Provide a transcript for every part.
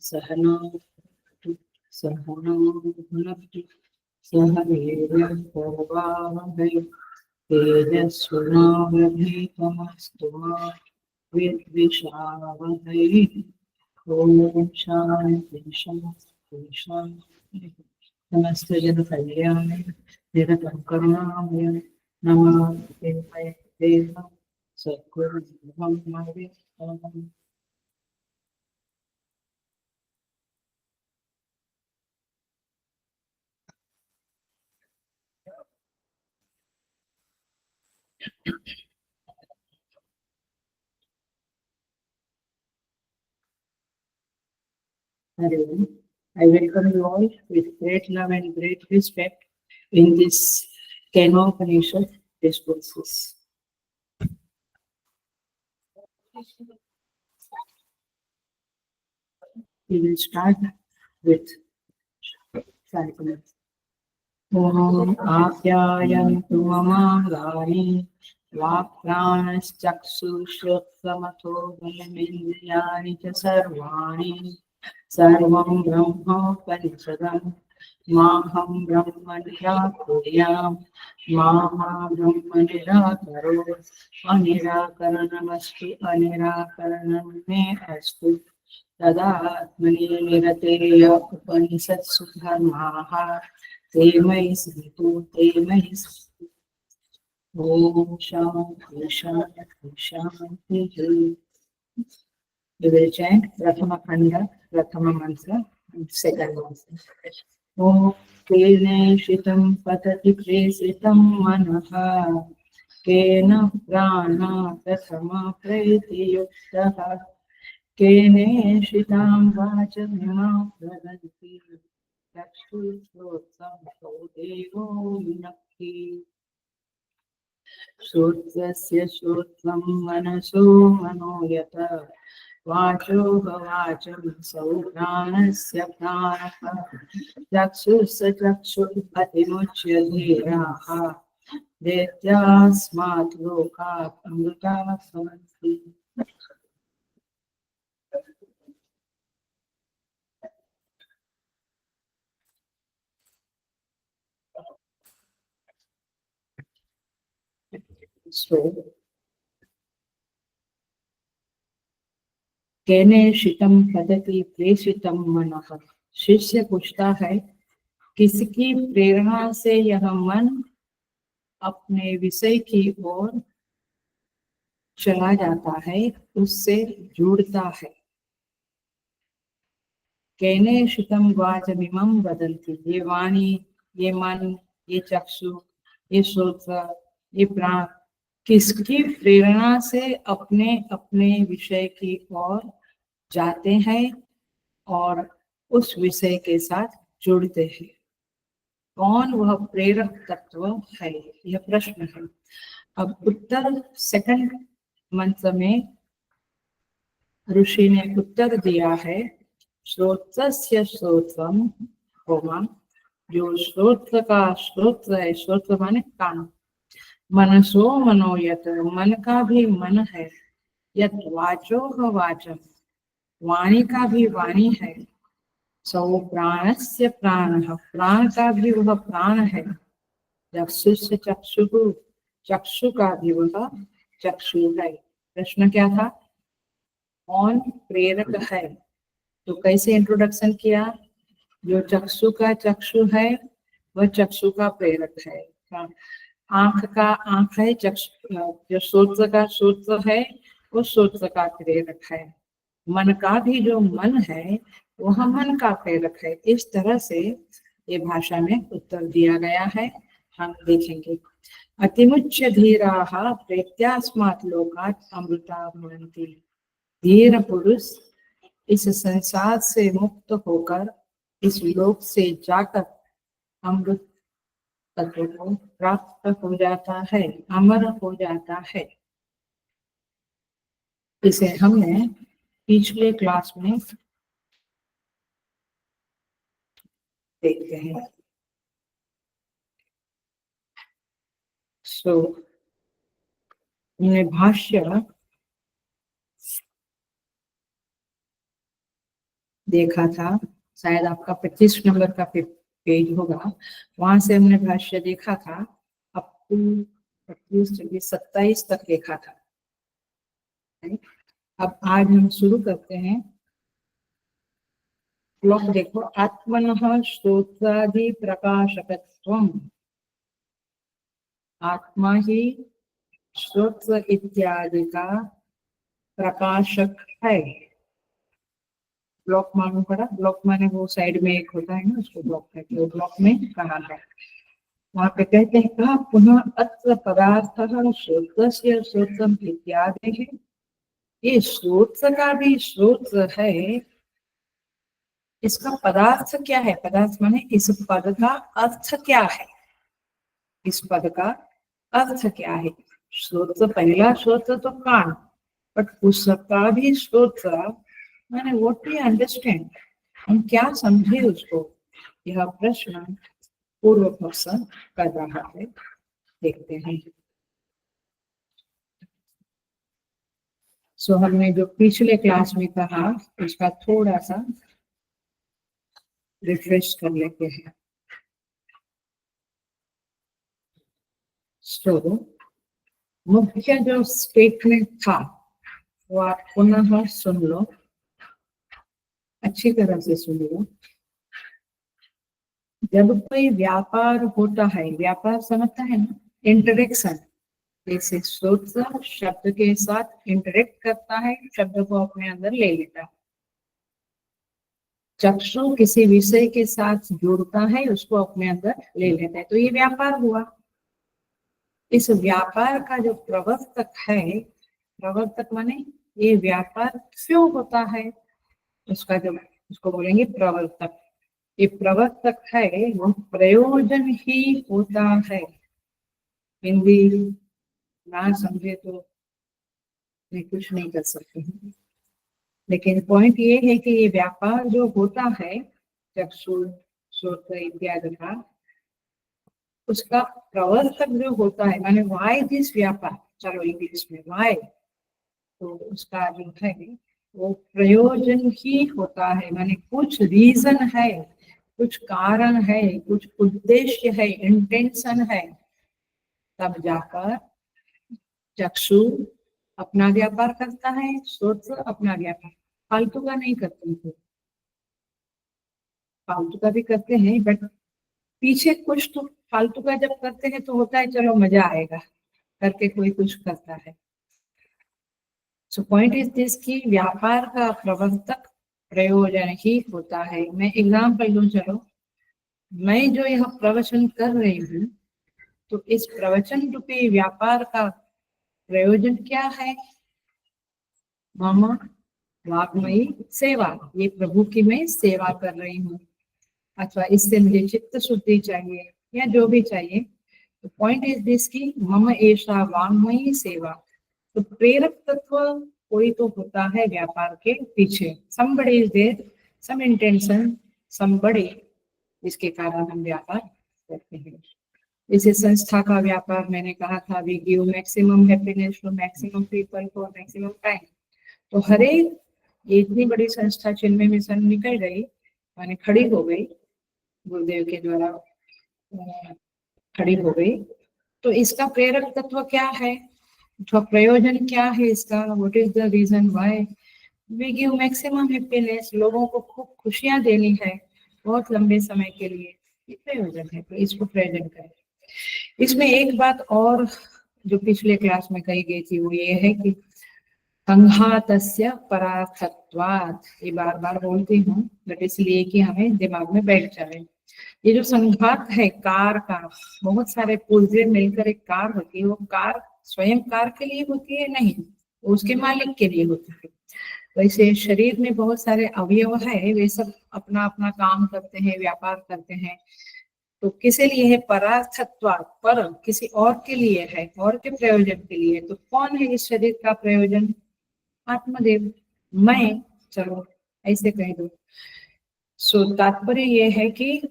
सहना सहनो भुनक्तु सह वीर्यं करवावहै तेजस्विनावधीतमस्तु मा विद्विषावहै। ॐ शान्ति शान्ति शान्ति। नमस्ते जन कल्याण निरतं करुणामय नमामि देव सद्गुरु ब्रह्मविद्याम्। I welcome you all with great love and great respect in this Kenopanishad discourses. We will start with Sanskrit. Om Apyayantu Mamaangani Vakpranaschakshushrotramato Balamindriyani Cha Sarvani Sarvam Brahmopanisadam Maham Brahma Nirakuryam Mama Brahma Nirakaro Anirakaranamastu Anirakaranam Me Astu Tadatmani Nirateya Upanishatsu Dharmaha ते मयि सन्तु ते मयि सन्तु। ॐ शान्ति शान्ति शान्तिः। We will chant Prathama Khanda, Prathama mantra, and second mantra. Om Kene Shitam Patati Presitam Manaha Kena Prana Prathama Preti Yuktaha Kene Shitam Vachamima Pradanti Devo Yunakhi Shutrasya Shutram Manaso Manoyata Vacho Vacham Saupranasya Pranaka Jakshusya Jakshupatimuchya Dhiraha Detyasmat Loka Amruta Samanti. So, केने शितम पदति प्रेषितम मनः। शिष्य पूछता है किसकी प्रेरणा से यह मन अपने विषय की ओर चला जाता है, उससे जुड़ता है। केने शितम वाचमिमं वदन्ति। ये वाणी, ये मन, ये चक्षु, ये श्रोत्र, ये प्राण किसकी प्रेरणा से अपने अपने विषय की ओर जाते हैं और उस विषय के साथ जुड़ते हैं। कौन वह प्रेरक तत्व है, यह प्रश्न है। अब उत्तर सेकंड मंत्र में ऋषि ने उत्तर दिया है श्रोत्रस्य श्रोत्रम होमा। जो श्रोत्र का श्रोत्र है, श्रोत्र माने कान। मनसो मनोयत, मन का भी मन है। यत वाचो वाचम, वाणी का भी वाणी है। सौ प्राणस्य प्राणः, प्राण का भी वह प्राण है। चक्षुष चक्षु, चक्षु का भी वह चक्षु है। प्रश्न क्या था? कौन प्रेरक है? तो कैसे इंट्रोडक्शन किया? जो चक्षु का चक्षु है वह चक्षु का प्रेरक है। आंख का आंख है, चक्षु जो श्रोत्र का श्रोत्र है वो श्रोत्र का प्रेरक है। मन का भी जो मन है वह मन का प्रेरक है। इस तरह से ये भाषा में उत्तर दिया गया है, हम देखेंगे। अतिमुच्य धीराः प्रेत्यास्मात् लोकात् अमृता भवन्ति। धीर पुरुष इस संसार से मुक्त होकर इस लोक से जाकर अमृत तत्व को प्राप्त हो जाता है, अमर हो जाता है। इसे हमने पिछले क्लास में देखते हैं। हमने भाष्य देखा था, शायद आपका 25 नंबर का पेज होगा, वहां से हमने भाष्य देखा था। अब 25, 26, 27 तक देखा था। अब आज हम शुरू करते हैं। श्लोक देखो, आत्मनः श्रोत्रादि प्रकाशकत्वम्। आत्मा ही श्रोत्र इत्यादि का प्रकाशक है। ब्लॉक मालूम पड़ा? ब्लॉक माने वो साइड में एक होता है ना, उसको ब्लॉक कहते हैं। ब्लॉक में कहा है, वहां पे कहते हैं कहा पुनः अत्र पदार्थः श्रोत्रस्य श्रोत्रम् इत्यादि है। ये श्रोत्र का भी श्रोत्र है। इसका पदार्थ क्या है? पदार्थ माने इस पद का अर्थ क्या है? इस पद का अर्थ क्या है? श्रोत्र, पहला श्रोत्र तो कान, बट उसका भी श्रोत्र माने व्हाट वी अंडरस्टैंड, हम क्या समझे उसको, यह प्रश्न पूर्व पक्ष कर रहा है। देखते हैं। हमने जो पिछले क्लास में कहा उसका थोड़ा सा रिफ्रेश कर लेते हैं। मुख्य जो स्टेटमेंट था वो आप पुनः सुन लो, अच्छी तरह से सुन लो। जब कोई व्यापार होता है, व्यापार समझता है ना, इंटरेक्शन, जैसे श्रोत्र शब्द के साथ इंटरेक्ट करता है, शब्द को अपने अंदर ले लेता है। चक्षु किसी विषय के साथ जुड़ता है, उसको अपने अंदर ले लेता है, तो ये व्यापार हुआ। इस व्यापार का जो प्रवर्तक है, प्रवर्तक माने ये व्यापार क्यों होता है, उसका जो उसको बोलेंगे प्रवर्तक। ये प्रवर्तक है वो प्रयोजन ही होता है। हिंदी ना समझे तो मैं कुछ नहीं कर सकती हूँ, लेकिन पॉइंट ये है कि ये व्यापार जो होता है चक्षु श्रोत्र इत्यादि का, उसका प्रवर्तक जो होता है, माने वाई दिस व्यापार, चलो इंग्लिश में वाई, तो उसका जो है वो प्रयोजन ही होता है, माने कुछ रीजन है, कुछ कारण है, कुछ उद्देश्य है, इंटेंशन है, तब जाकर चक्षु अपना व्यापार करता है, श्रोत्र अपना व्यापार। फालतू का नहीं करते हैं, फालतू का भी करते हैं, बट पीछे कुछ तो फालतू का जब करते हैं तो होता है चलो मजा आएगा करके कोई कुछ करता है। सो पॉइंट इज दिस कि व्यापार का प्रवर्तक प्रयोजन ही होता है। मैं एग्जाम्पल लूं, चलो मैं जो यह प्रवचन कर रही हूँ, तो इस प्रवचन रूपी व्यापार का प्रयोजन क्या है? मम वाग्मयी सेवा, ये प्रभु की मैं सेवा कर रही हूँ, अथवा इससे मुझे चित्त शुद्धि चाहिए या जो भी चाहिए। तो पॉइंट इज दिस की मम एषा वाग्मयी सेवा। तो प्रेरक तत्व कोई तो होता है व्यापार के पीछे, somebody is there, some intention, somebody, जिसके कारण हम व्यापार करते हैं। इसे संस्था का व्यापार मैंने कहा था, we give maximum happiness to maximum people for maximum time. तो हर एक, ये इतनी बड़ी संस्था चिन्मय मिशन निकल गई, माने खड़ी हो गई, गुरुदेव के द्वारा खड़ी हो गई, तो इसका प्रेरक तत्व क्या है, तो प्रयोजन क्या है इसका, what is the reason why we give maximum happiness, लोगों को खूब खुशियां देनी है बहुत लंबे समय के लिए, ये प्रयोजन है, तो इसको प्रेजेंट करें। इसमें एक बात और जो पिछले क्लास में कही गई थी वो ये है कि संघातस्य परार्थत्वात्, ये बार बार बोलती हूँ बट इसलिए कि हमें दिमाग में बैठ जाए। ये जो संघात है कार का, बहुत सारे पुर्जे मिलकर एक कार होती है, वो कार स्वयं कार के लिए होती है नहीं, उसके मालिक के लिए होती है। वैसे शरीर में बहुत सारे अवयव है, वे सब अपना अपना काम करते हैं, व्यापार करते हैं। तो किसी लिए है परार्थत्व, पर किसी और के लिए है, और के प्रयोजन के लिए। तो कौन है इस शरीर का प्रयोजन? आत्मदेव, मैं, चलो ऐसे कह दो। सो तात्पर्य ये है कि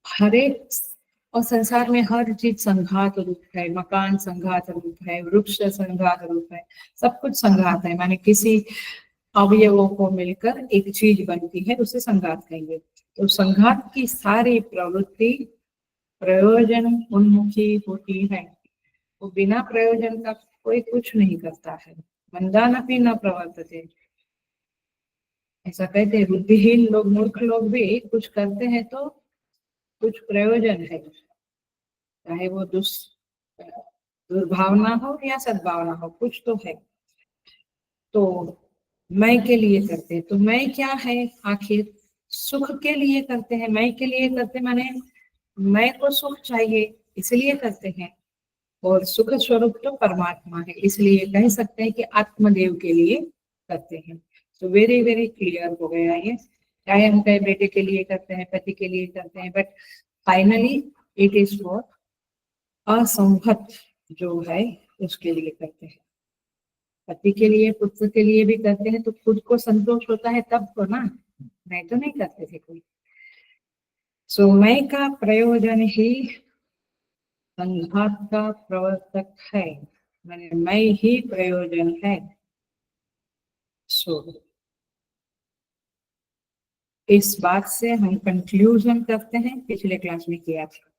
हर एक, और संसार में हर चीज संघात रूप है। मकान संघात रूप है, वृक्ष संघात रूप है, सब कुछ संघात है। माने किसी अवयवों को मिलकर एक चीज बनती है, उसे संघात कहेंगे। तो संघात की सारी प्रवृत्ति प्रयोजन उन्मुखी होती है। वो बिना प्रयोजन का कोई कुछ नहीं करता है। मंदानपि न प्रवर्तते, ऐसा कहते हैं। बुद्धिहीन लोग, मूर्ख लोग भी कुछ करते हैं तो कुछ प्रयोजन है, चाहे वो दुर्भावना हो या सद्भावना हो, कुछ तो है। तो मैं के लिए करते हैं, तो मैं क्या है आखिर? सुख के लिए करते हैं। मैं के लिए करते माने मैं को सुख चाहिए, इसलिए करते हैं। और सुख स्वरूप तो परमात्मा है, इसलिए कह सकते हैं कि आत्मदेव के लिए करते हैं। तो वेरी वेरी क्लियर हो गया ये। चाहे हम कहे बेटे के लिए करते हैं, पति के लिए करते हैं, but finally it is for असंभत जो है उसके लिए करते हैं। पति के लिए, पुत्र के लिए भी करते हैं तो खुद को संतोष होता है तब तो ना, नहीं तो नहीं करते थे कोई। सो मैं का प्रयोजन ही संघात का प्रवर्तक है, मैंने मैं ही प्रयोजन है। सो इस बात से हम कंक्लूजन करते हैं, पिछले क्लास में किया था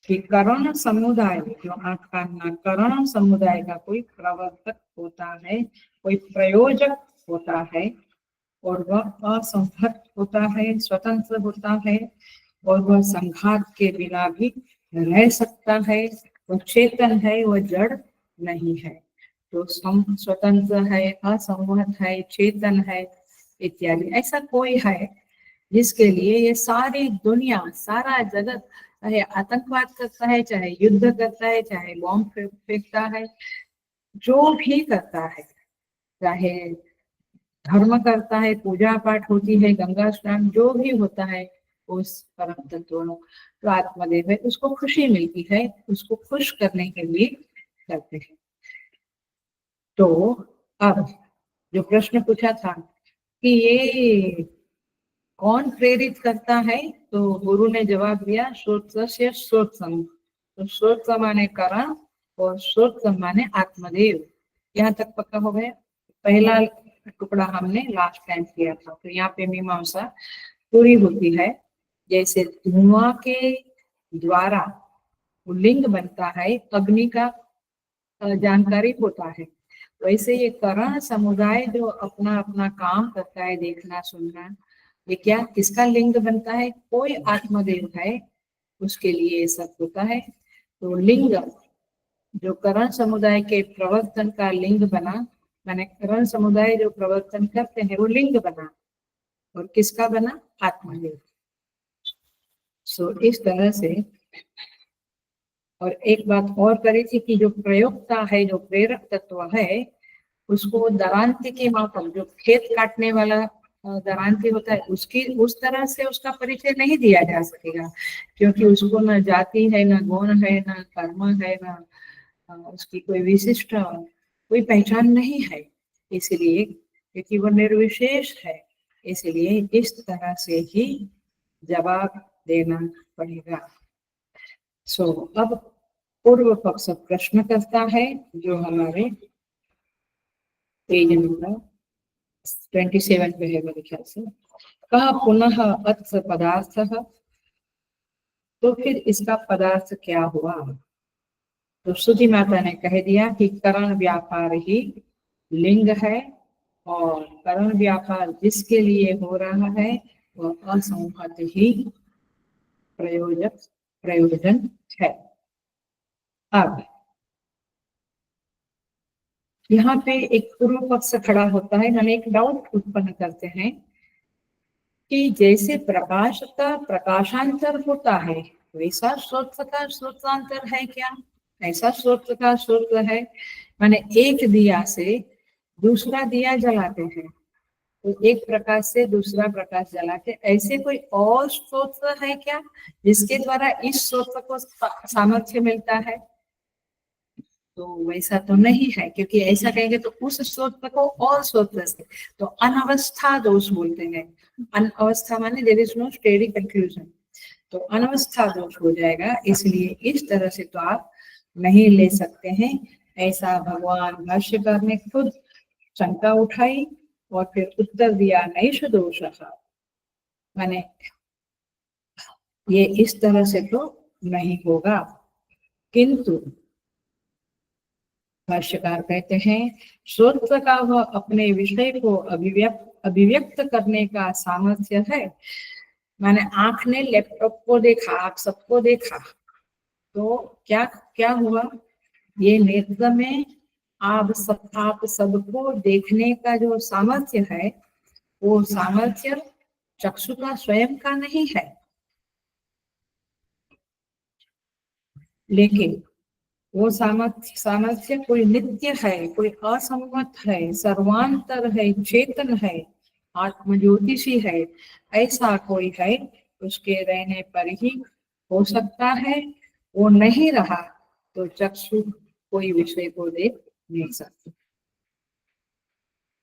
कि करण समुदाय, जो आपका करण समुदाय का कोई प्रवर्तक होता है, कोई प्रयोजक होता है, और वह असंघत होता है, स्वतंत्र होता है, और वह संघात के बिना भी रह सकता है। वह चेतन है, वह जड़ नहीं है। तो स्वतंत्र है, असंगत है, चेतन है इत्यादि। ऐसा कोई है जिसके लिए ये सारी दुनिया, सारा जगत, चाहे आतंकवाद करता है, चाहे युद्ध करता है, चाहे बॉम्ब फेंकता है, जो भी करता है, चाहे धर्म करता है, पूजा पाठ होती है, गंगा स्नान, जो भी होता है, उस परम तत्व जो आत्मदेव है उसको खुशी मिलती है, उसको खुश करने के लिए करते हैं। तो अब जो प्रश्न पूछा था कि ये कौन प्रेरित करता है, तो गुरु ने जवाब दिया श्रोत्र से श्रोत्रम। तो श्रोत्र माने करण और श्रोत्र माने आत्मदेव। यहाँ तक पक्का हो गया। पहला टुकड़ा हमने लास्ट टाइम किया था। तो यहाँ पे मीमांसा पूरी होती है। जैसे धुआं के द्वारा लिंग बनता है, अग्नि का जानकारी होता है, वैसे ये करण समुदाय जो अपना अपना काम करता है, देखना सुनना, ये क्या किसका लिंग बनता है? कोई आत्मदेव है, उसके लिए ये सब होता है। तो लिंग जो करण समुदाय के प्रवर्तन का लिंग बना, माने करण समुदाय जो प्रवर्तन करते हैं वो लिंग बना, और किसका बना? आत्मदेव। सो इस तरह से। और एक बात और करी थी कि जो प्रयोक्ता है, जो प्रेरक तत्व है, उसको दरांति के मापक, जो खेत काटने वाला दरांति होता है, उसकी उस तरह से उसका परिचय नहीं दिया जा सकेगा, क्योंकि उसको न जाति है, न गुण है, न कर्म है, न उसकी कोई विशिष्ट कोई पहचान नहीं है। इसलिए क्योंकि वो निर्विशेष है, इसलिए इस तरह से ही जवाब देना पड़ेगा। सो अब पूर्व पक्ष प्रश्न करता है, जो हमारे पेज नंबर 27 पे है मेरे ख्याल से। कहा पुनः अत्र पदार्थ, तो फिर इसका पदार्थ क्या हुआ? तो श्रुति माता ने कह दिया कि करण व्यापार ही लिंग है, और करण व्यापार जिसके लिए हो रहा है वह असंहत ही प्रयोजन है। अब यहाँ पे एक पूर्व पक्ष खड़ा होता है, हम एक डाउट उत्पन्न करते हैं कि जैसे प्रकाश का प्रकाशांतर होता है, वैसा स्रोत का स्रोतांतर है क्या? ऐसा स्रोत का स्रोत है, माने एक दिया से दूसरा दिया जलाते हैं, तो एक प्रकाश से दूसरा प्रकाश जलाते, ऐसे कोई और स्रोत है क्या जिसके द्वारा इस स्रोत को सामर्थ्य मिलता है? तो वैसा तो नहीं है, क्योंकि ऐसा कहेंगे तो उस स्रोत को और स्रोत से, तो अनवस्था दोष बोलते हैं। अनवस्था माने there is no steady conclusion, तो अनवस्था दोष हो जाएगा। इसलिए इस तरह से तो आप नहीं ले सकते हैं। ऐसा भगवान भाष्यकार ने खुद शंका उठाई और फिर उत्तर दिया, नैष दोषः, माने ये इस तरह से तो नहीं होगा। किंतु भाष्यकार कहते हैं श्रोत्र का वह अपने विषय को अभिव्यक्त करने का सामर्थ्य है। माने आंख ने लैपटॉप को देखा, आप सबको देखा, तो क्या क्या हुआ? ये नेत्र में आप सबको देखने का जो सामर्थ्य है, वो सामर्थ्य चक्षु का स्वयं का नहीं है, लेकिन वो सामर्थ्य कोई नित्य है, कोई असंगत है, सर्वांतर है, चेतन है, आत्मज्योतिषी है, ऐसा कोई है, उसके रहने पर ही हो सकता है। वो नहीं रहा तो चक्षु कोई विषय को देख नहीं सकते।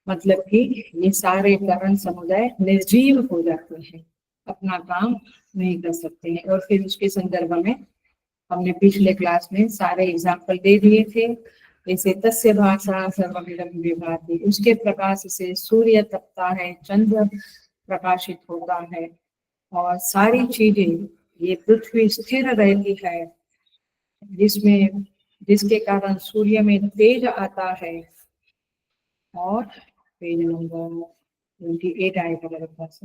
मतलब कि ये सारे करण समुदाय निर्जीव हो जाते हैं, अपना काम नहीं कर सकते हैं। और फिर उसके संदर्भ में हमने पिछले क्लास में सारे एग्जाम्पल दे दिए थे, जैसे तस्य भाषा सर्वमिदं विभाति, उसके प्रकाश से सूर्य तपता है, चंद्र प्रकाशित होता है, और सारी चीजें, ये पृथ्वी स्थिर रहती है, जिसके कारण सूर्य में तेज आता है। और पेज नंबर 28 आएगा मेरे पास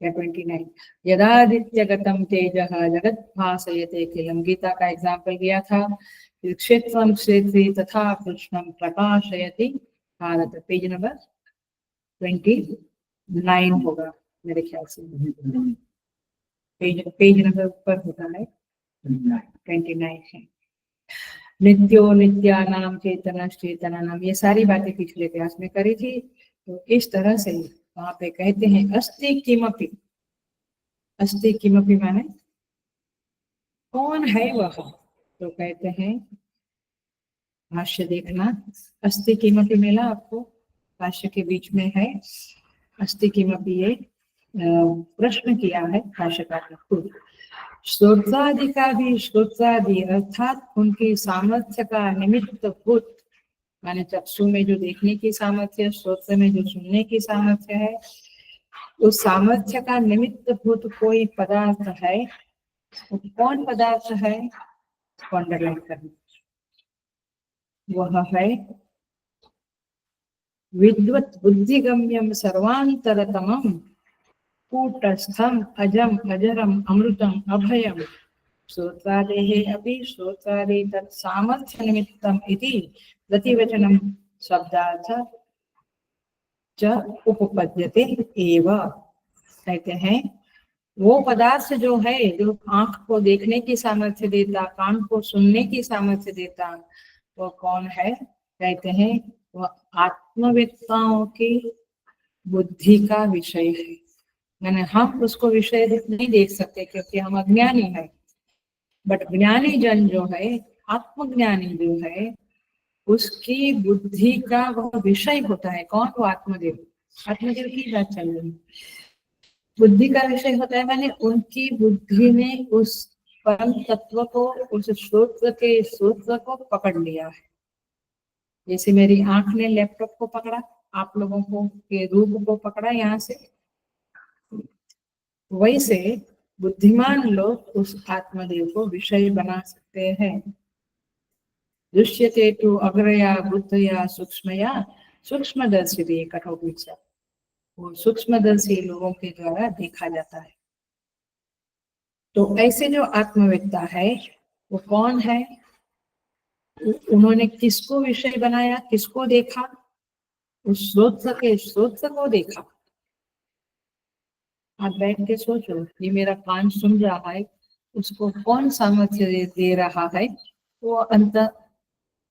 या 29, यदादित्यगतं तेजः जगत् भासयते किलम, गीता का एग्जाम्पल दिया था। क्षेत्रम क्षेत्री तथा कृष्णम प्रकाशयति भारत, पेज नंबर 29 होगा मेरे ख्याल से, पेज नंबर ऊपर होता है 29 है। नित्यो नित्यानाम चेतनाश्चेतनानाम, ये सारी बातें पिछले क्लास में करी थी। तो इस तरह से वहां पे कहते हैं अस्ति किमपि, अस्ति किमपि माने कौन है वह, तो कहते हैं भाष्य देखना, अस्ति किमपि मिला आपको, भाष्य के बीच में है अस्ति किमपि, ये प्रश्न किया है भाष्यकार ने खुद। श्रोत्रादि का भी, श्रोत्रादि अर्थात उनकी सामर्थ्य का निमित्त भूत, माने चक्षु में जो देखने की सामर्थ्य, श्रोत्र में जो सुनने की सामर्थ्य है, उस सामर्थ्य का निमित्त भूत कोई पदार्थ है। कौन पदार्थ है? अंडरलाइन करना, वह है विद्वत् बुद्धिगम्यम सर्वांतरतमम कूटस्थम अजम अजरम अमृतम अभयम श्रोत्रादेः अपि श्रोत्रादि तत् सामर्थ्य निमित्तम इति प्रतिवचनम शब्दार्थ च उपपद्यते एव। कहते हैं वो पदार्थ जो है, जो आंख को देखने की सामर्थ्य देता, कान को सुनने की सामर्थ्य देता, वो कौन है? कहते हैं वो आत्मवेत्ताओं की बुद्धि का विषय है। मैंने हम उसको विषय नहीं देख सकते क्योंकि हम अज्ञानी है, बट ज्ञानी जन जो है, आत्मज्ञानी जो है, उसकी बुद्धि का वह विषय होता है। कौन? वो आत्मदेव, आत्मदेव की बात चल रही, बुद्धि का विषय होता है, मैंने उनकी बुद्धि ने उस परम तत्व को, उस श्रोत्र के श्रोत्र को पकड़ लिया है। जैसे मेरी आंख ने लैपटॉप को पकड़ा, आप लोगों को के रूप को पकड़ा यहाँ से, वैसे बुद्धिमान लोग उस आत्मदेव को विषय बना सकते हैं। दृश्यते तु अग्रया बुद्धया सूक्ष्मया सूक्ष्मदर्शी कठोपनिषद, वो सूक्ष्मदर्शी लोगों के द्वारा देखा जाता है। तो ऐसे जो आत्मवेत्ता है वो कौन है? उन्होंने किसको विषय बनाया, किसको देखा? उस श्रोत्र के श्रोत्र को देखा। आप बैठ के सोचो, ये मेरा कान सुन रहा है, उसको कौन सामर्थ्य दे रहा है? वो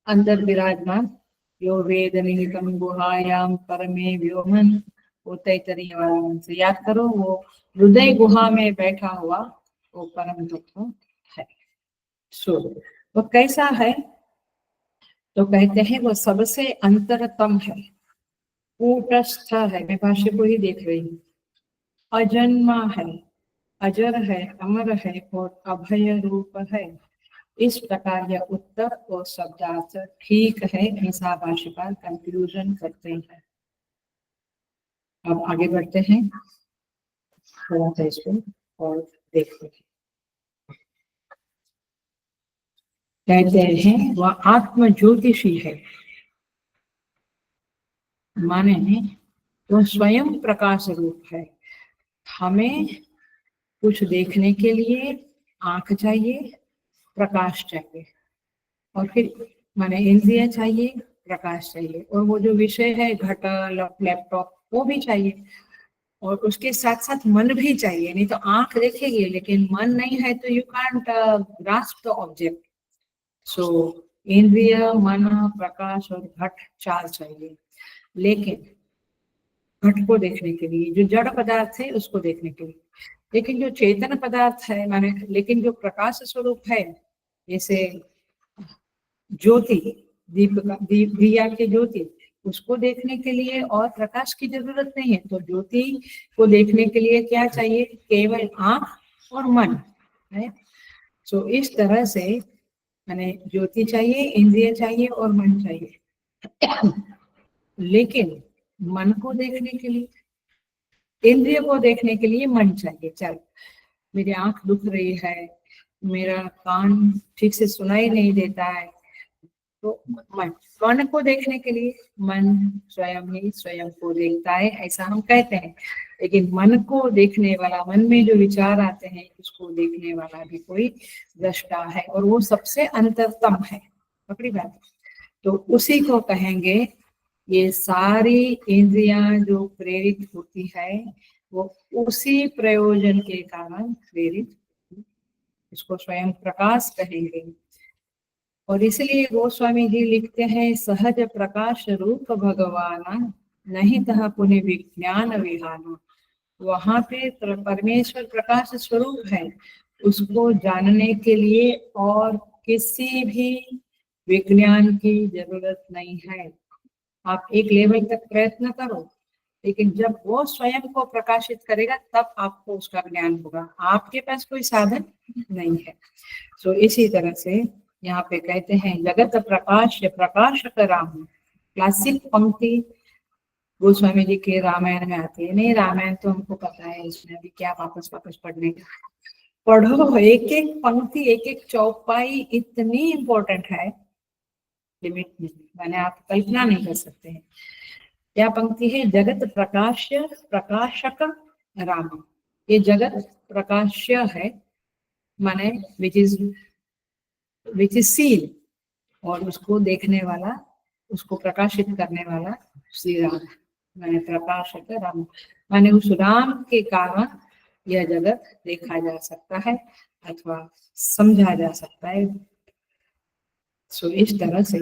अंदर विराजमान यो वेद निहितम गुहायाम परमे व्योमन, वो तैतरीय वाला मंत्र याद करो। वो हृदय गुहा में बैठा हुआ वो परम तत्व है। सो वो कैसा है? तो कहते हैं वो सबसे अंतरतम है, कूटस्थ है। मैं भाष्य को ही देख रही हूँ। अजन्मा है, अजर है, अमर है और अभय रूप है। इस प्रकार यह उत्तर और शब्दार्थ ठीक है, ऐसा भाष्यकार कंक्लूजन करते हैं। अब आगे बढ़ते हैं थोड़ा सा इसको और देखते हैं। कहते हैं वह आत्म ज्योतिषी है, माने वह स्वयं प्रकाश रूप है। हमें कुछ देखने के लिए आंख चाहिए, प्रकाश चाहिए, और फिर माने इंद्रिय चाहिए, प्रकाश चाहिए, और वो जो विषय है घट लैपटॉप वो भी चाहिए, और उसके साथ साथ मन भी चाहिए। नहीं तो आंख देखेगी लेकिन मन नहीं है तो you can't grasp the object. So इंद्रिय, मन, प्रकाश और घट चार चाहिए। लेकिन घट को देखने के लिए, जो जड़ पदार्थ है उसको देखने के लिए, लेकिन जो चेतन पदार्थ है माने, लेकिन जो प्रकाश स्वरूप है, जैसे ज्योति, दीप का दिया की ज्योति, उसको देखने के लिए और प्रकाश की जरूरत नहीं है। तो ज्योति को देखने के लिए क्या चाहिए? केवल आंख और मन है। तो इस तरह से माने ज्योति चाहिए, इंद्रिय चाहिए और मन चाहिए। लेकिन मन को देखने के लिए, इंद्रिय को देखने के लिए मन चाहिए। चल, मेरी आंख दुख रही है, मेरा कान ठीक से सुनाई नहीं देता है, तो मन को देखने के लिए मन स्वयं ही स्वयं को देखता है, ऐसा हम कहते हैं। लेकिन मन को देखने वाला, मन में जो विचार आते हैं उसको देखने वाला भी कोई दृष्टा है, और वो सबसे अंतरतम है। पकड़ी बात? तो उसी को कहेंगे। ये सारी इंद्रियां जो प्रेरित होती है वो उसी प्रयोजन के कारण प्रेरित, इसको स्वयं प्रकाश कहेंगे। और इसलिए गोस्वामी जी लिखते हैं, सहज प्रकाश रूप भगवान नहीं तह पुण्य विज्ञान विहान। वहां पे परमेश्वर प्रकाश स्वरूप है, उसको जानने के लिए और किसी भी विज्ञान की जरूरत नहीं है। आप एक लेवल तक प्रयत्न करो, लेकिन जब वो स्वयं को प्रकाशित करेगा तब आपको उसका ज्ञान होगा। आपके पास कोई साधन नहीं है। तो इसी तरह से यहाँ पे कहते हैं, जगत प्रकाश प्रकाशक राम। क्लासिक पंक्ति गोस्वामी जी के रामायण में आती है। नहीं, रामायण तो हमको पता है, इसमें अभी क्या वापस वापस पढ़ने का। पढ़ो, एक एक पंक्ति, एक एक चौपाई इतनी इंपॉर्टेंट है, लिमिट नहीं, मैंने आप कल्पना नहीं कर सकते हैं। क्या पंक्ति है? जगत प्रकाश्य प्रकाशक राम। ये जगत प्रकाश्य है, माने विच इज सीन, और उसको देखने वाला, उसको प्रकाशित करने वाला श्री राम, माने प्रकाशक राम। माने उस राम के कारण यह जगत देखा जा सकता है अथवा समझा जा सकता है। सो इस तरह से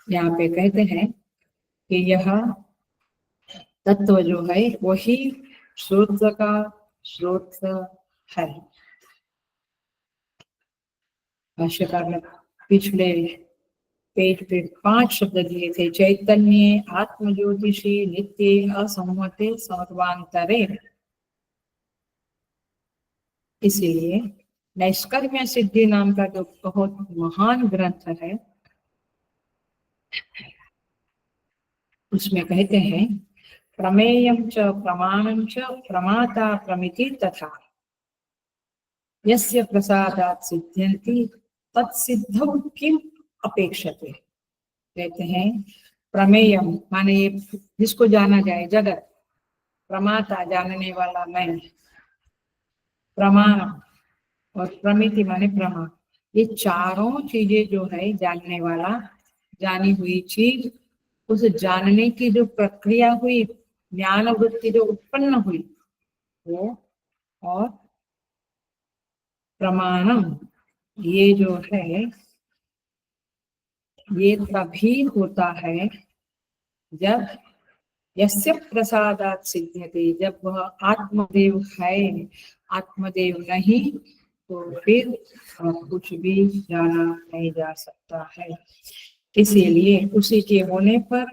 यहाँ पे कहते हैं कि यह तत्व जो है वही श्रोत्र का श्रोत्र है। भाष्यकार ने पिछले पेज पे 5 शब्द दिए थे, चैतन्य आत्म ज्योतिषी नित्य असंवते सर्वांतरे। इसीलिए नैष्कर्म्य सिद्धि नाम का जो बहुत महान ग्रंथ है, उसमें कहते हैं, प्रमेयं च प्रमाणं च प्रमाता प्रमिति तथा यस्य प्रसादात् सिद्ध्यन्ति तत्सिद्धौ किम अपेक्षते। कहते हैं प्रमेयम माने ये जिसको जाना जाए, जगत, प्रमाता जानने वाला मैं, प्रमाण और प्रमिति माने प्रमा। ये चारों चीजें जो है, जानने वाला, जानी हुई चीज, उस जानने की जो प्रक्रिया हुई, ज्ञान वृत्ति जो उत्पन्न हुई वो, और प्रमाणम, ये जो है ये तभी होता है जब यस्य प्रसादात सिद्ध्यते, जब वह आत्मदेव है, आत्मदेव नहीं तो फिर कुछ भी जाना नहीं जा सकता है। इसीलिए उसी के होने पर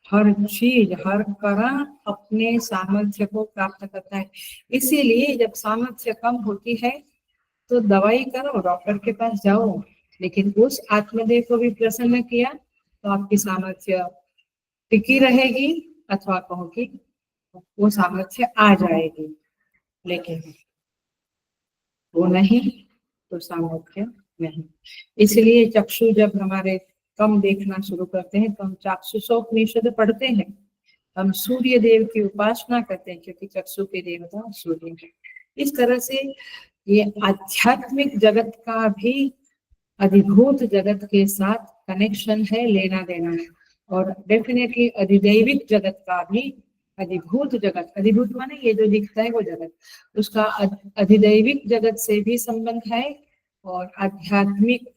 हर चीज, हर करण अपने सामर्थ्य को प्राप्त करता है। इसीलिए जब सामर्थ्य कम होती है तो दवाई करो, डॉक्टर के पास जाओ, लेकिन उस आत्मदेव को भी प्रसन्न किया तो आपकी सामर्थ्य टिकी रहेगी, अथवा कहो कि वो सामर्थ्य आ जाएगी। लेकिन वो नहीं तो सामर्थ्य नहीं। इसलिए चक्षु जब हमारे कम देखना शुरू करते हैं तो हम चाक्षुषोपनिषद पढ़ते हैं, हम सूर्य देव की उपासना करते हैं क्योंकि चक्षु के देवता सूर्य है। इस तरह से ये आध्यात्मिक जगत का भी अधिभूत जगत के साथ कनेक्शन है, लेना देना है। और डेफिनेटली अधिदैविक जगत का भी, अधिभूत जगत, अधिभूत माने ये जो दिखता है वो जगत, उसका अधिदैविक जगत से भी संबंध है और आध्यात्मिक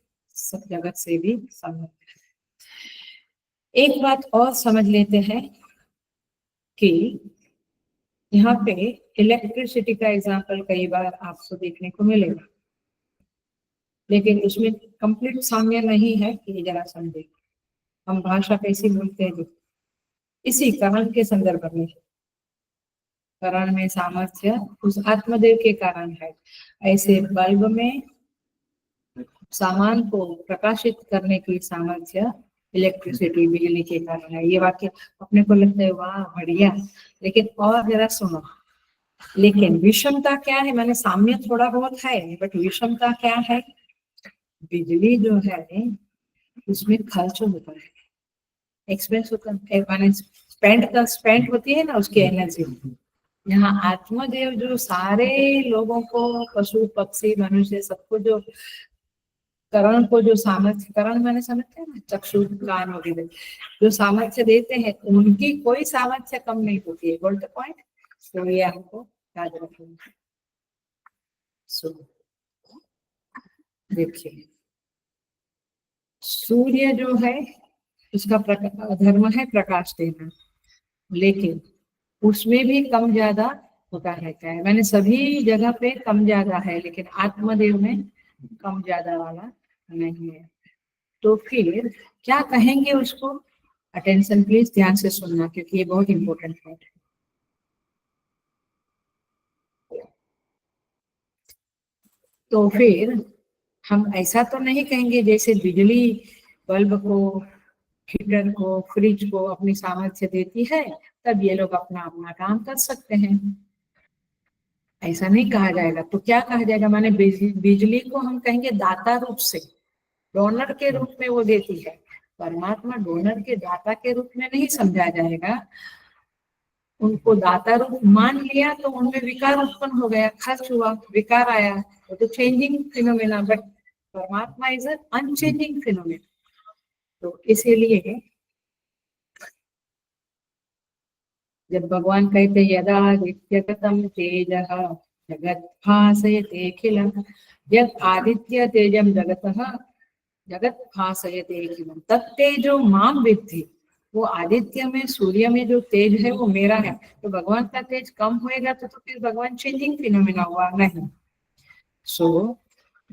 जगत से भी संबंध है। एक बात और समझ लेते हैं कि यहाँ पे इलेक्ट्रिसिटी का एग्जाम्पल कई बार आपको देखने को मिलेगा, लेकिन उसमें कंप्लीट साम्य नहीं है कि जरा समझे हम भाषा कैसी बोलते हैं। इसी करण के संदर्भ में, करण में सामर्थ्य उस आत्मदेव के कारण है। ऐसे बल्ब में सामान को प्रकाशित करने की सामर्थ्य इलेक्ट्रिसिटी, बिजली के कारण है। ये वाक्य अपने को लगता है वाह बढ़िया, लेकिन और जरा सुनो, लेकिन विषमता क्या है? माने साम्य थोड़ा बहुत है, बट विषमता क्या है? बिजली जो है उसमें खर्च होता है, एक्सपेंस होता है, माने स्पेंड होती है ना उसकी एनर्जी। यहाँ आत्मदेव जो सारे लोगों को, पशु पक्षी मनुष्य सबको जो करण को जो सामर्थ्य, करण मैंने समझते हैं ना, चक्षु कान वगैरह जो सामर्थ्य देते हैं, उनकी कोई सामर्थ्य कम नहीं होती है। गोल्ड पॉइंट, तो ये हमको याद रखेंगे। देखिए सूर्य जो है उसका धर्म है प्रकाश देना, लेकिन उसमें भी कम ज्यादा होता रहता है। मैंने सभी जगह पे कम ज्यादा है, लेकिन आत्मदेव में कम ज्यादा वाला नहीं है। तो फिर क्या कहेंगे उसको? अटेंशन प्लीज, ध्यान से सुनना क्योंकि ये बहुत इंपॉर्टेंट है। तो फिर हम ऐसा तो नहीं कहेंगे जैसे बिजली बल्ब को, हीटर को, फ्रिज को अपनी सामर्थ्य देती है तब ये लोग अपना अपना काम कर सकते हैं, ऐसा नहीं कहा जाएगा। तो क्या कहा जाएगा? माने बिजली को हम कहेंगे दाता रूप से, डोनर के रूप में वो देती है। परमात्मा डोनर के दाता के रूप में नहीं समझा जाएगा। उनको दाता रूप मान लिया तो उनमें विकार उत्पन्न हो गया, खर्च हुआ, विकार आया, वो तो चेंजिंग फिनोमेना। बट परमात्मा इज अनचेंजिंग फिनोमेना। तो इसीलिए जब भगवान कहते यदा आदित्यगतम तेजः जगत भासयते अखिलम्, यद आदित्य तेजम जगतः जगत भासयते अखिलम् तत्तेजो माम विद्धि। वो आदित्य में, सूर्य में जो तेज है वो मेरा है। तो भगवान का तेज कम होएगा तो फिर भगवान चेंजिंग फिनोमेना हुआ नहीं। सो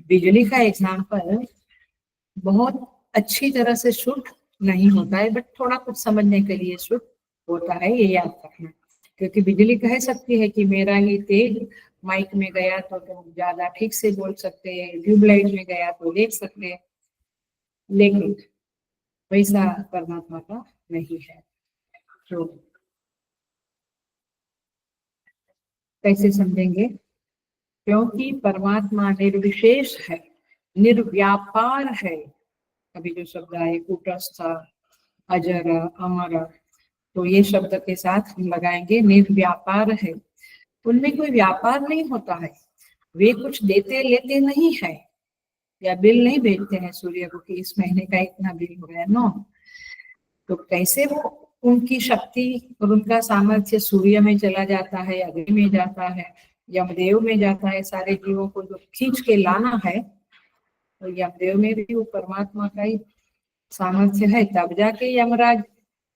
बिजली का एग्जाम्पल बहुत अच्छी तरह से शुद्ध नहीं होता है, बट थोड़ा कुछ समझने के लिए शुद्ध होता है, ये याद रखना। क्योंकि बिजली कह सकती है कि मेरा ही तेज माइक में गया तो तुम ज्यादा ठीक से बोल सकते हैं, ट्यूबलाइट में गया तो देख सकते हैं, लेकिन वैसा परमात्मा का नहीं है। तो कैसे समझेंगे? क्योंकि परमात्मा निर्विशेष है, निर्व्यापार है। अभी जो शब्द आए कूटस्थ, अजर, अमर, तो ये शब्द के साथ हम लगाएंगे निर्व्यापार है। उनमें कोई व्यापार नहीं होता है, वे कुछ देते लेते नहीं है, या बिल नहीं भेजते हैं सूर्य को कि इस महीने का इतना बिल हो गया, नो। तो कैसे वो उनकी शक्ति और उनका सामर्थ्य सूर्य में चला जाता है, अग्नि में जाता है, यमदेव में जाता है, सारे जीवों को जो खींच के लाना है, तो यमदेव में भी वो परमात्मा का ही सामर्थ्य है, तब जाके यमराज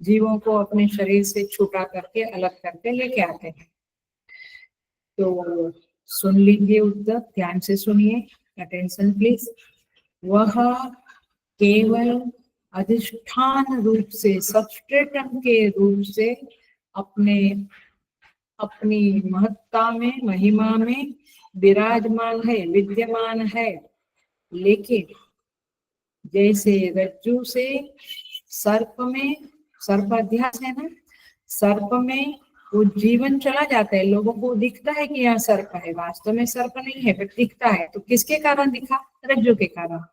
जीवों को अपने शरीर से छुटा करके अलग करके लेके आते हैं। तो सुन लीजिए उत्तर, ध्यान से सुनिए, अटेंशन प्लीज। वह केवल अधिष्ठान रूप से, सबस्ट्रेटम के रूप से अपने अपनी महत्ता में, महिमा में विराजमान है, विद्यमान है। लेकिन जैसे रज्जु से सर्प में, सर्प अध्यास है ना, सर्प में वो जीवन चला जाता है, लोगों को दिखता है कि यहाँ सर्प है, वास्तव में सर्प नहीं है, बट दिखता है। तो किसके कारण दिखा? रज्जु के कारण।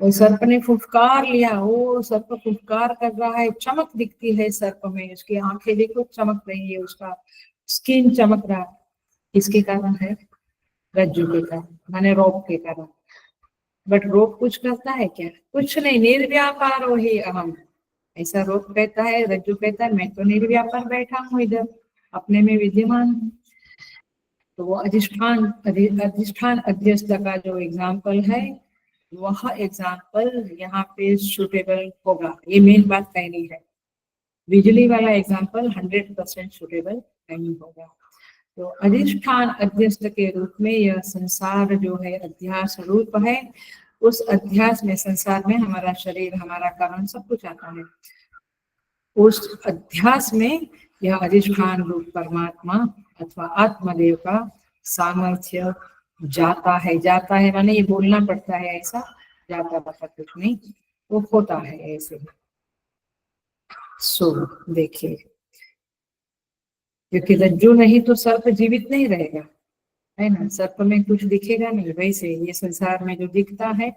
वो सर्प ने फुफकार लिया, वो सर्प फुफकार कर रहा है, चमक दिखती है सर्प में, उसकी आंखें देखो चमक रही है, उसका स्किन चमक रहा है। किसके कारण है? रज्जु के कारण, माने रोग के कारण। बट रोग कुछ करता है क्या? कुछ नहीं, निर्व्यापार वही अहम। ऐसा रोग कहता है, रज्जु कहता है मैं तो निर्व्यापार बैठा हूँ इधर, अपने में विद्यमान हूँ। तो वो अधिष्ठान अध्यस्त का जो एग्जाम्पल है, वह एग्जाम्पल यहाँ पे सुटेबल होगा। ये मेन बात कहनी है। बिजली वाला एग्जाम्पल 100% सुटेबल नहीं होगा। तो अधिष्ठान अध्यस्त के रूप में यह संसार जो है अध्यास रूप है। उस अध्यास में, संसार में हमारा शरीर, हमारा कारण, सब कुछ आता है। उस अध्यास में यह अधिष्ठान रूप परमात्मा अथवा आत्मदेव का सामर्थ्य जाता है। जाता है माने ये बोलना पड़ता है ऐसा, जाता पता कुछ नहीं, वो होता है ऐसे। सो देखिए, क्योंकि रज्जु नहीं तो सर्प जीवित नहीं रहेगा, है ना। सर्प में कुछ दिखेगा नहीं, वैसे ये संसार में जो दिखता है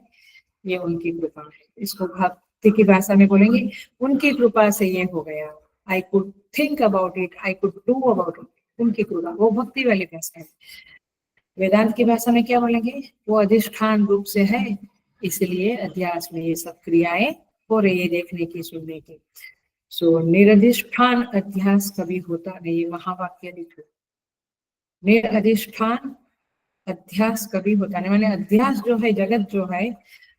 ये उनकी कृपा है। इसको भक्ति की भाषा में बोलेंगे, उनकी कृपा से ये हो गया। I could think about it, I could do about it, उनकी कृपा। वो भक्ति वाली भाषा है। वेदांत की भाषा में क्या बोलेंगे? वो अधिष्ठान रूप से है, इसलिए अध्यास में ये सब क्रियाएं हो रही है, देखने की, सुनने की। सो निरधिष्ठान अध्यास कभी होता नहीं, महावाक्य लिखो। निरधिष्ठान अध्यास कभी होता नहीं, माने अध्यास जो है, जगत जो है,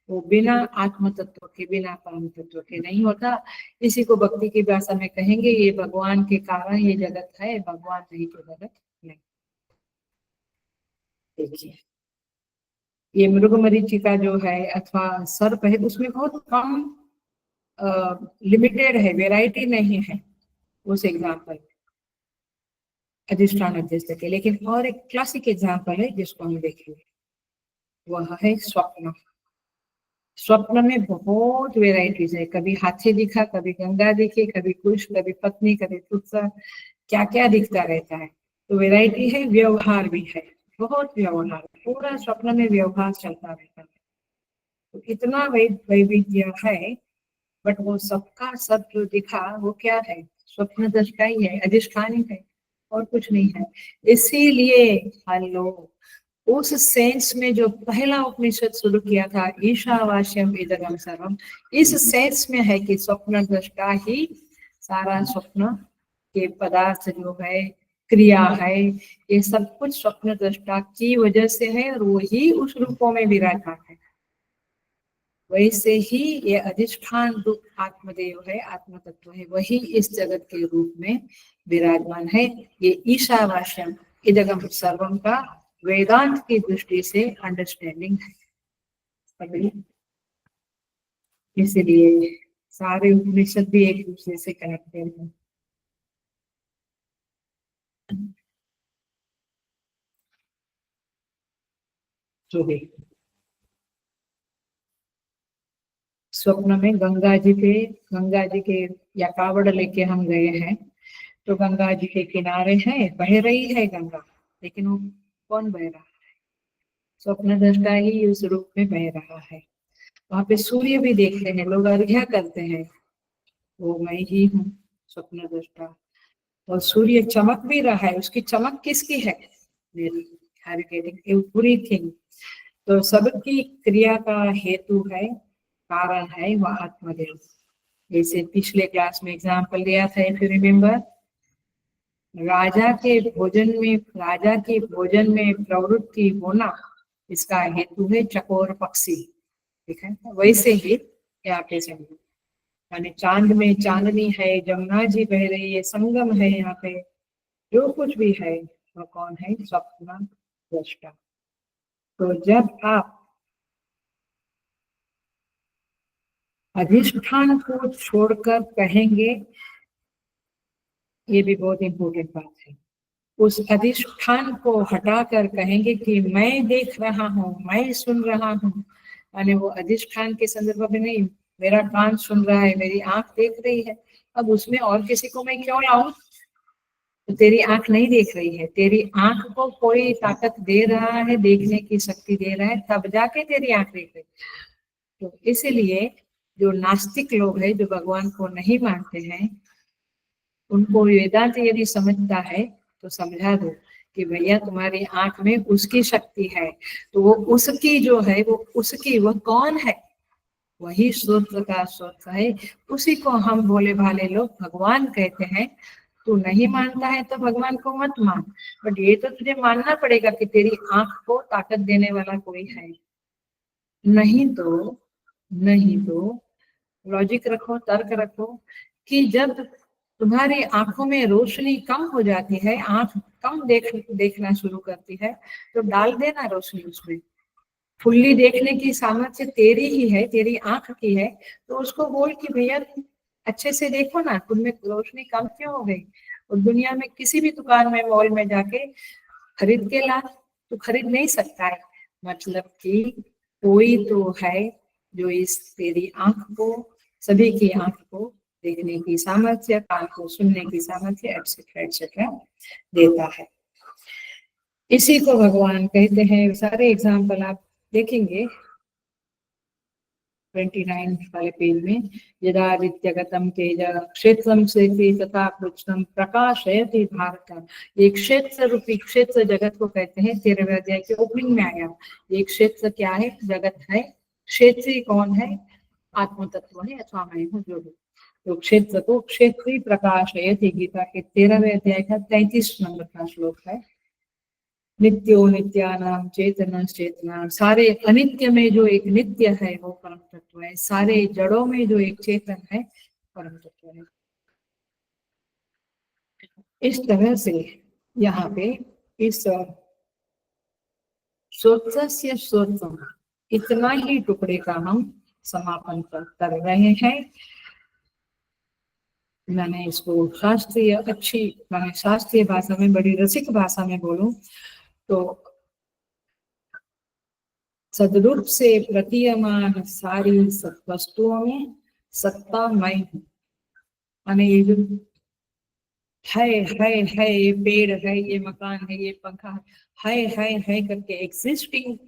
वो बिना आत्म तत्व के, बिना परम तत्व के नहीं होता। इसी को भक्ति की भाषा में कहेंगे, ये भगवान के कारण ये जगत है, भगवान नहीं तो जगत नहीं। देखिए, ये मृग मरीचिका जो है अथवा सर्प है, उसमें बहुत कम लिमिटेड है, वेराइटी नहीं है उस एग्जाम्पल अधिष्ठान अध्यस्त के। लेकिन और एक क्लासिक एग्जाम्पल है जिसको हम देखेंगे, वह है स्वप्न। स्वप्न में बहुत वेराइटीज है, कभी हाथी दिखा, कभी गंगा दिखी, कभी कुश, कभी पत्नी, कभी पुत्र, क्या क्या दिखता रहता है। तो वेराइटी है, व्यवहार भी है, बहुत व्यवहार, पूरा स्वप्न में व्यवहार चलता रहता है। तो इतना वैविध्य है। बट वो सबका सब जो दिखा वो क्या है? स्वप्न दृष्टा ही है, अधिष्ठान ही है, और कुछ नहीं है। इसीलिए हेलो, उस सेंस में जो पहला उपनिषद शुरू किया था, ईशावास्यम इदगम सर्वम, इस सेंस में है कि स्वप्न दृष्टा ही सारा स्वप्न के पदार्थ जो है, क्रिया है, ये सब कुछ स्वप्न दृष्टा की वजह से है, और वही उस रूपों में विराजमान है। वैसे ही ये अधिष्ठान रूप आत्मदेव है, आत्म तत्व है, वही इस जगत के रूप में विराजमान है। ये ईशावास्यम इदगम सर्वम का वेदांत की दृष्टि से अंडरस्टैंडिंग है। इसलिए सारे उपनिषद भी एक दूसरे से कनेक्टेड हैं। जो भी स्वप्न में गंगा जी के या कावड़ लेके हम गए हैं, तो गंगा जी के किनारे है, बह रही है गंगा, लेकिन वो कौन बह रहा है? स्वप्न दृष्टा ही उस रूप में बह रहा है। वहां पे सूर्य भी देखते हैं लोग, अर्घ्य करते हैं, वो मैं ही हूँ स्वप्न दृष्टा। और सूर्य चमक भी रहा है, उसकी चमक किसकी है? मेरी। एवरीथिंग। तो सबकी क्रिया का हेतु है, कारण है वह आत्मदेव। जैसे पिछले क्लास में एग्जाम्पल दिया था, इफ यू रिमेम्बर, राजा के भोजन में प्रवृत्ति होना, इसका हेतु है चकोर पक्षी। ठीक है, वैसे ही यहाँ पे समझो, यानी चांद में चांदनी है, जमुना जी बह रही है, संगम है, यहाँ पे जो कुछ भी है वो कौन है? स्वप्न दृष्टा। तो जब आप अधिष्ठान को छोड़कर कहेंगे, ये भी बहुत इंपॉर्टेंट बात है, उस अधिष्ठान को हटाकर कहेंगे कि मैं देख रहा हूँ, मैं सुन रहा हूँ, यानी वो अधिष्ठान के संदर्भ में नहीं, मेरा कान सुन रहा है, मेरी आंख देख रही है, अब उसमें और किसी को मैं क्यों लाऊं? तो तेरी आंख नहीं देख रही है, तेरी आंख को कोई ताकत दे रहा है, देखने की शक्ति दे रहा है, तब जाके तेरी आंख देख रही है। तो इसीलिए जो नास्तिक लोग हैं, जो भगवान को नहीं मानते हैं, उनको वेदांत यदि समझता है तो समझा दो कि भैया तुम्हारी आंख में उसकी शक्ति है, तो वो उसकी जो है वो उसकी, वह कौन है? वही स्रोत का स्रोत है, उसी को हम भोले भाले लोग भगवान कहते हैं। तू नहीं मानता है तो भगवान को मत मान, बट ये तो तुझे मानना पड़ेगा कि तेरी आंख को ताकत देने वाला कोई है। नहीं तो लॉजिक रखो, तर्क रखो कि जब तुम्हारी आंखों में रोशनी कम हो जाती है, आंख कम देखना शुरू करती है, तो डाल देना रोशनी उसमें। फुल्ली देखने की सामर्थ्य तेरी ही है, तेरी आंख की है, तो उसको बोल कि भैया अच्छे से देखो ना, तुमने रोशनी कम क्यों हो गई? और दुनिया में किसी भी दुकान में, मॉल में जाके खरीद के ला, तो खरीद नहीं सकता है। मतलब कि कोई तो है जो इस तेरी आंख को, सभी की आंख को देखने की सामर्थ्य, कान को सुनने की सामर्थ्य, एटसेट्रा एटसेट्रा देता है। इसी को भगवान कहते हैं। सारे एग्जाम्पल आप देखेंगे 29 वाले पेज में, यदादित्यगतम तेज क्षेत्रम से तथा कृष्णम प्रकाशयति भारत। ये क्षेत्र रूपी, क्षेत्र जगत को कहते हैं, 13वें अध्याय के ओपनिंग में आया। ये क्षेत्र क्या है? जगत है। क्षेत्री कौन है? आत्म तत्व है अथवा मैं हूँ, जो भी। तो क्षेत्र को क्षेत्री प्रकाशयति, गीता के 13वें अध्याय का 33 नंबर का श्लोक है। नित्यो नित्यानाम चेतना चेतना, सारे अनित्य में जो एक नित्य है वो परम तत्व है, सारे जड़ों में जो एक चेतन है परम तत्व है। इस तरह से यहाँ पे इस श्रोत्रस्य श्रोत्रम, इतना ही टुकड़े का हम समापन कर रहे हैं। मैंने इसको शास्त्रीय, अच्छी मैंने शास्त्रीय भाषा में, बड़ी रसिक भाषा में बोलूं तो सदरूप से प्रतीयमान सारी वस्तुओं में सत्ता मैं हूँ। माने ये जो है, ये पेड़ है, ये मकान है, ये पंखा है करके एग्जिस्टिंग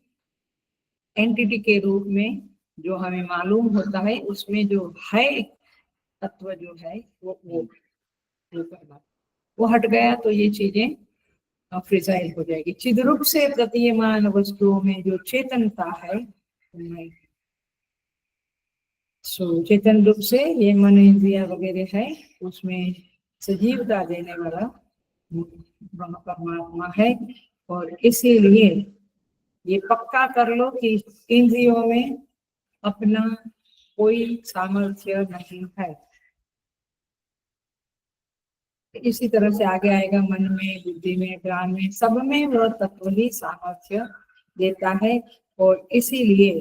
एंटिटी के रूप में जो हमें मालूम होता है, उसमें जो है तत्व जो है वो हट गया तो ये चीजें फ्रिजाइल हो जाएगी। चिद्रूप से प्रतीयमान वस्तुओं में जो चेतनता है, चेतन रूप से ये मन इंद्रिया वगैरह है, उसमें सजीवता देने वाला परमात्मा है। और इसीलिए ये पक्का कर लो कि इंद्रियों में अपना कोई सामर्थ्य नहीं है। इसी तरह से आगे आएगा, मन में, बुद्धि में, ज्ञान में, सब में वह तत्व ही सामर्थ्य देता है। और इसीलिए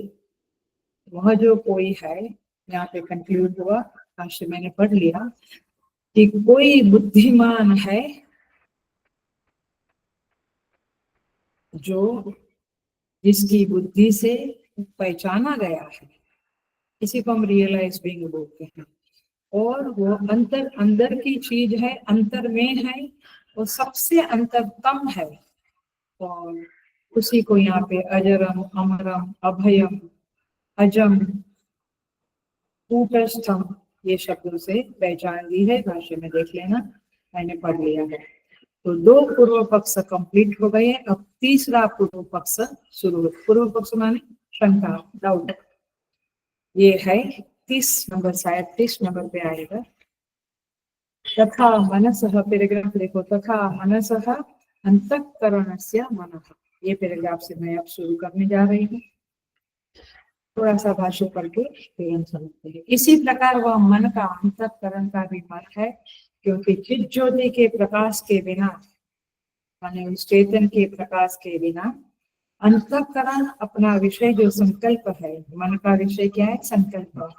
वह जो कोई है, यहाँ पे कंक्लूड हुआ, भाष्य मैंने पढ़ लिया कि कोई बुद्धिमान है जो जिसकी बुद्धि से पहचाना गया है, इसी को हम रियलाइज बीइंग बोलते हैं। और वो अंदर की चीज है, अंतर में है, वो सबसे अंतरतम है। और उसी को यहाँ पे अजरम, अमरम, अभयम, अजम, कूटस्थम, ये शब्दों से पहचान दी है। भाष्य में देख लेना, मैंने पढ़ लिया है। तो 2 पूर्व पक्ष कंप्लीट हो गए। अब तीसरा पूर्व पक्ष शुरू। पूर्व पक्ष माने शंका, डाउट। ये है 30 नंबर, शायद 30 नंबर पे आएगा। तथा मनसः, पैराग्राफ देखो, तथा मनसः अंतःकरणस्य मनः। ये पैराग्राफ से मैं अब शुरू करने जा रही हूँ। थोड़ा सा भाष्य पढ़ के फिर हम समझते हैं। इसी प्रकार वह मन का अंतःकरण का भी मत है, क्योंकि चित ज्योति के प्रकाश के बिना, माने उस चेतन के प्रकाश के बिना अंतःकरण अपना विषय जो संकल्प है, मन का विषय क्या है? संकल्प।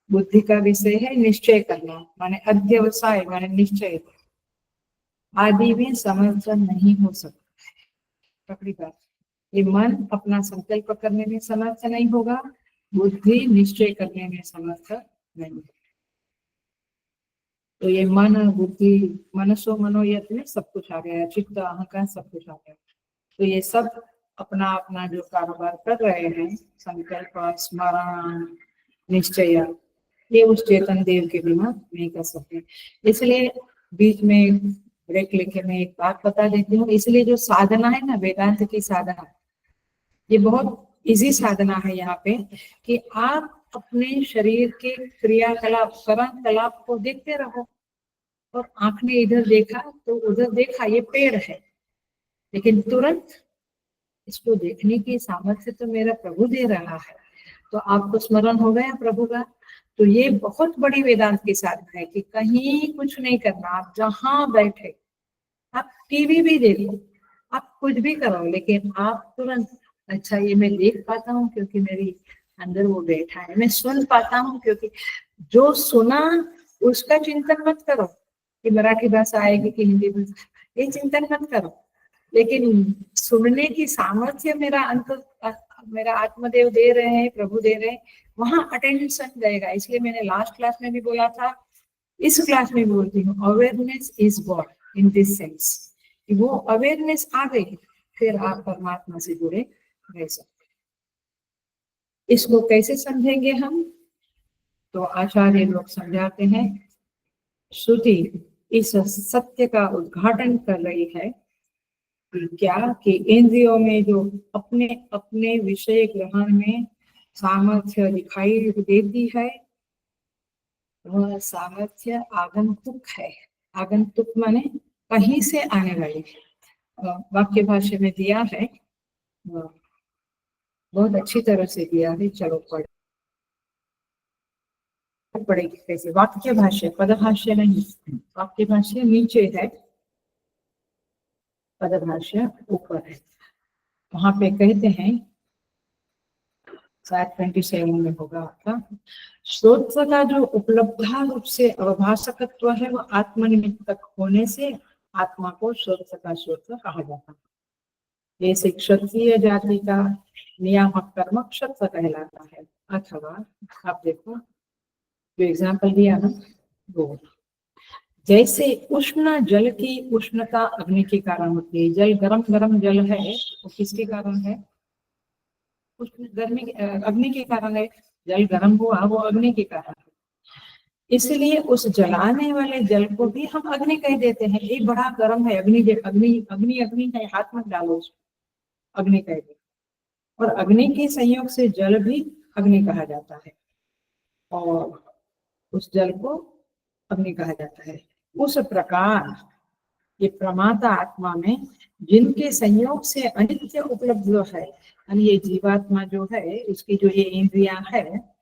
बुद्धि का विषय है निश्चय करना, माने अध्यवसाय, माने निश्चय आदि में समर्थन नहीं हो सकता है। पकड़ी बात, ये मन अपना संकल्प करने में समर्थ नहीं होगा, बुद्धि निश्चय करने में समर्थ नहीं। तो ये मन बुद्धि मनसो मनोयत में सब कुछ आ गया, चित्त अहंकार सब कुछ आ गया। तो ये सब अपना अपना जो कारोबार कर रहे हैं, संकल्प स्मरण निश्चय, ये उस चेतन देव के बिना नहीं कर सकते। इसलिए बीच में ब्रेक लेके मैं एक बात बता देती हूँ। इसलिए जो साधना है ना, वेदांत की साधना, ये बहुत इजी साधना है यहाँ पे, कि आप अपने शरीर के क्रियाकलाप कर्मकलाप को देखते रहो। और आंख ने इधर देखा तो उधर देखा, ये पेड़ है, लेकिन तुरंत इसको देखने की सामर्थ्य तो मेरा प्रभु दे रहा है। तो आपको स्मरण हो गया प्रभु का। तो ये बहुत बड़ी वेदांत की साधना है कि कहीं कुछ नहीं करना, आप जहां बैठे, आप टीवी भी देखो, आप कुछ भी करो, लेकिन आप तुरंत, अच्छा ये मैं देख पाता हूँ क्योंकि मेरी अंदर वो बैठा है, मैं सुन पाता हूँ क्योंकि जो सुना उसका चिंतन मत करो कि मराठी भाषा आएगी कि हिंदी भाषा, ये चिंतन मत करो, लेकिन सुनने की सामर्थ्य मेरा आत्मदेव दे रहे हैं, प्रभु दे रहे हैं, वहां अटेंशन जाएगा। इसलिए मैंने लास्ट क्लास में भी बोला था, इस क्लास में बोलती हूँ, awareness is God in this sense. वो अवेयरनेस आ गई, फिर आप परमात्मा से जुड़े रह सकते। इसको कैसे समझेंगे हम? तो आचार्य लोग समझाते हैं, श्रुति इस सत्य का उद्घाटन कर रही है कि क्या कि इंद्रियों में जो अपने अपने विषय ग्रहण में सामर्थ्य दिखाई देती है, वह सामर्थ्य आगंतुक है। आगंतुक माने कहीं से आने वाली। वाक्य भाष्य में दिया है, बहुत अच्छी तरह से दिया है। चलो पढ़ेगी कैसे? वाक्य भाष्य, पदभाष्य नहीं, वाक्य भाष्य नीचे है, पदभाष्य ऊपर है। वहां पे कहते हैं, शायद 27 में होगा आपका, श्रोत्र का जो उपलब्धा रूप से अवभाषकत्व है, वो आत्मनिमित्तक होने से आत्मा को श्रोत्र का श्रोत्र कहा जाता है। जैसे क्षत्रिय जाति का नियामक कर्म क्षत्र कहलाता है। अथवा आप देखो जो एग्जाम्पल दिया ना, वो जैसे उष्ण जल की उष्णता अग्नि के कारण होती है। जल गरम जल है, वो किसके कारण है? गर्मी, अग्नि के कारण है। जल गर्म हुआ, वो अग्नि के कारण है। इसलिए उस जलाने वाले जल को भी हम अग्नि कह देते हैं। ये बड़ा गर्म है, अग्नि अग्नि अग्नि अग्नि है, हाथ मत डालो उसको, अग्नि कह दे। और अग्नि के संयोग से जल भी अग्नि कहा जाता है, और उस जल को अग्नि कहा जाता है। उस प्रकार ये प्रमाता आत्मा में जिनके संयोग से अनित्य उपलब्ध है, यानी ये जीवात्मा जो है, उसकी जो ये इंद्रियां है,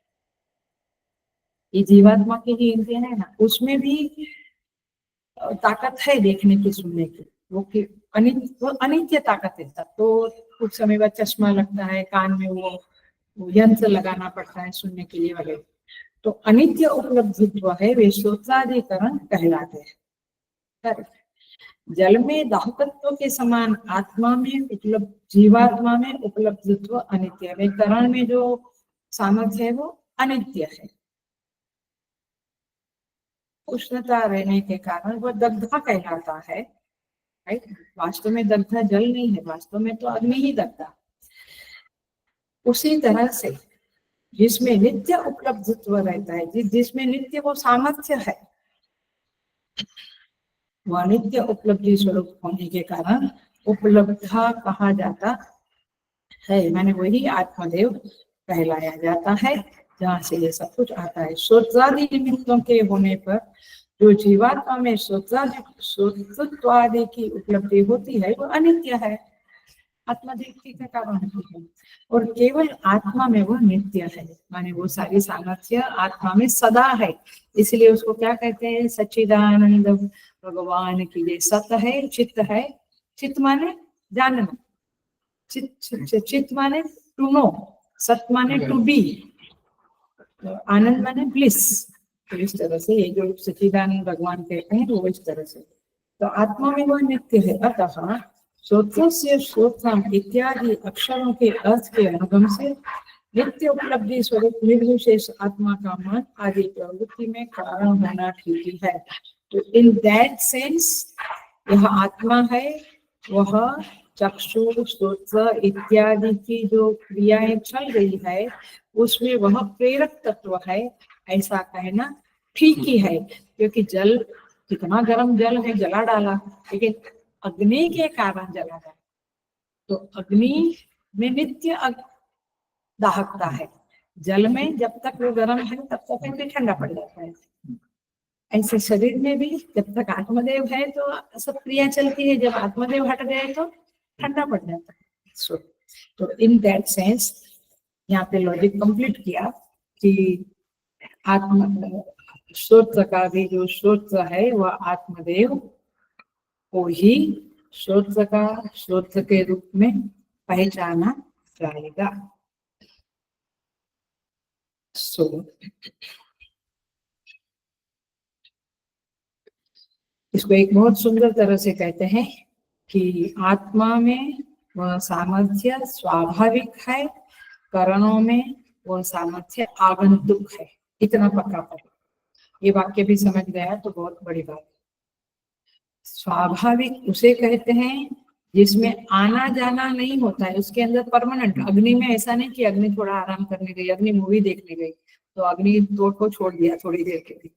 ये जीवात्मा की ही इंद्रियां है ना, उसमें भी ताकत है देखने की, सुनने की। वो अनित्य ताकत है। तो कुछ समय बाद चश्मा लगता है, कान में वो यंत्र लगाना पड़ता है सुनने के लिए वगैरह। तो अनित्य उपलब्धित्व है, वे श्रोत्राधिकरण कहलाते हैं। जल में दाहकत्व के समान आत्मा में उपलब्ध, जीवात्मा में उपलब्धित्व अनित्य है। करण में जो सामर्थ्य है वो अनित्य है। उष्णता रहने के कारण वह दग्धा कहलाता है। राइट? वास्तव में दग्धा जल नहीं है, वास्तव में तो अग्नि ही दग्धा। उसी तरह से जिसमें नित्य उपलब्धित्व रहता है, जिसमें नित्य वो सामर्थ्य है, वह नित्य उपलब्धि स्वरूप होने के कारण उपलब्धा कहा जाता है। मैंने वही आत्मदेव कहलाया जाता है, जहाँ से ये सब कुछ आता है। श्रोत्रादि निमित्तों के होने पर जो जीवात्मा में श्रोत्रादि की उपलब्धि होती है, वो अनित्य है। आत्मा देखती का कारण होती है, और केवल आत्मा में वो नित्य है, माने वो सारी सामर्थ्य आत्मा में सदा है। इसलिए उसको क्या कहते हैं, सच्चिदानंद भगवान की। ये सत है, चित्त है, चित्त माने जानना, चित्त माने टू नो, सत माने टू बी, आनंद माने ब्लिस। तो इस तरह से ये जो सच्चिदानंद भगवान कहते हैं वो इस तरह से, तो आत्मा में वो नित्य है। अतः श्रोत्रस्य श्रोत्रम इत्यादि अक्षरों के अर्थ के अनुगम से नित्य उपलब्धि स्वरूप निर्विशेष आत्मा का मन आदि प्रवृत्ति में कारण होना ठीक ही है। तो इन दैट सेंस यह आत्मा है, वह चक्षु श्रोत्र इत्यादि की जो क्रियाएं चल रही है उसमें वह प्रेरक तत्व है, ऐसा कहना ठीक ही है। क्योंकि जल, कितना गर्म जल है, जला डाला, लेकिन अग्नि के कारण जला डाला, तो अग्नि में नित्य दाहकता है। जल में जब तक वो गर्म है तब तक फिर ठंडा पड़ जाता है। ऐसे शरीर में भी जब तक आत्मदेव है तो सब क्रिया चलती है, जब आत्मदेव हट गए तो ठंडा पड़ जाता है। तो इन दैट सेंस यहाँ पे लॉजिक कंप्लीट किया कि आत्म श्रोत्र का भी जो श्रोत्र है वह आत्मदेव को ही श्रोत्र का श्रोत्र के रूप में पहचाना जाएगा। इसको एक बहुत सुंदर तरह से कहते हैं कि आत्मा में वह सामर्थ्य स्वाभाविक है, करणों में वह सामर्थ्य आगंतुक है। इतना पक्का पड़ा, ये वाक्य भी समझ गया तो बहुत बड़ी बात। स्वाभाविक उसे कहते हैं जिसमें आना जाना नहीं होता है, उसके अंदर परमानेंट। अग्नि में ऐसा नहीं कि अग्नि थोड़ा आराम करने गई, अग्नि मूवी देखने गई तो अग्नि तोड़ को छोड़ दिया थोड़ी देर के लिए।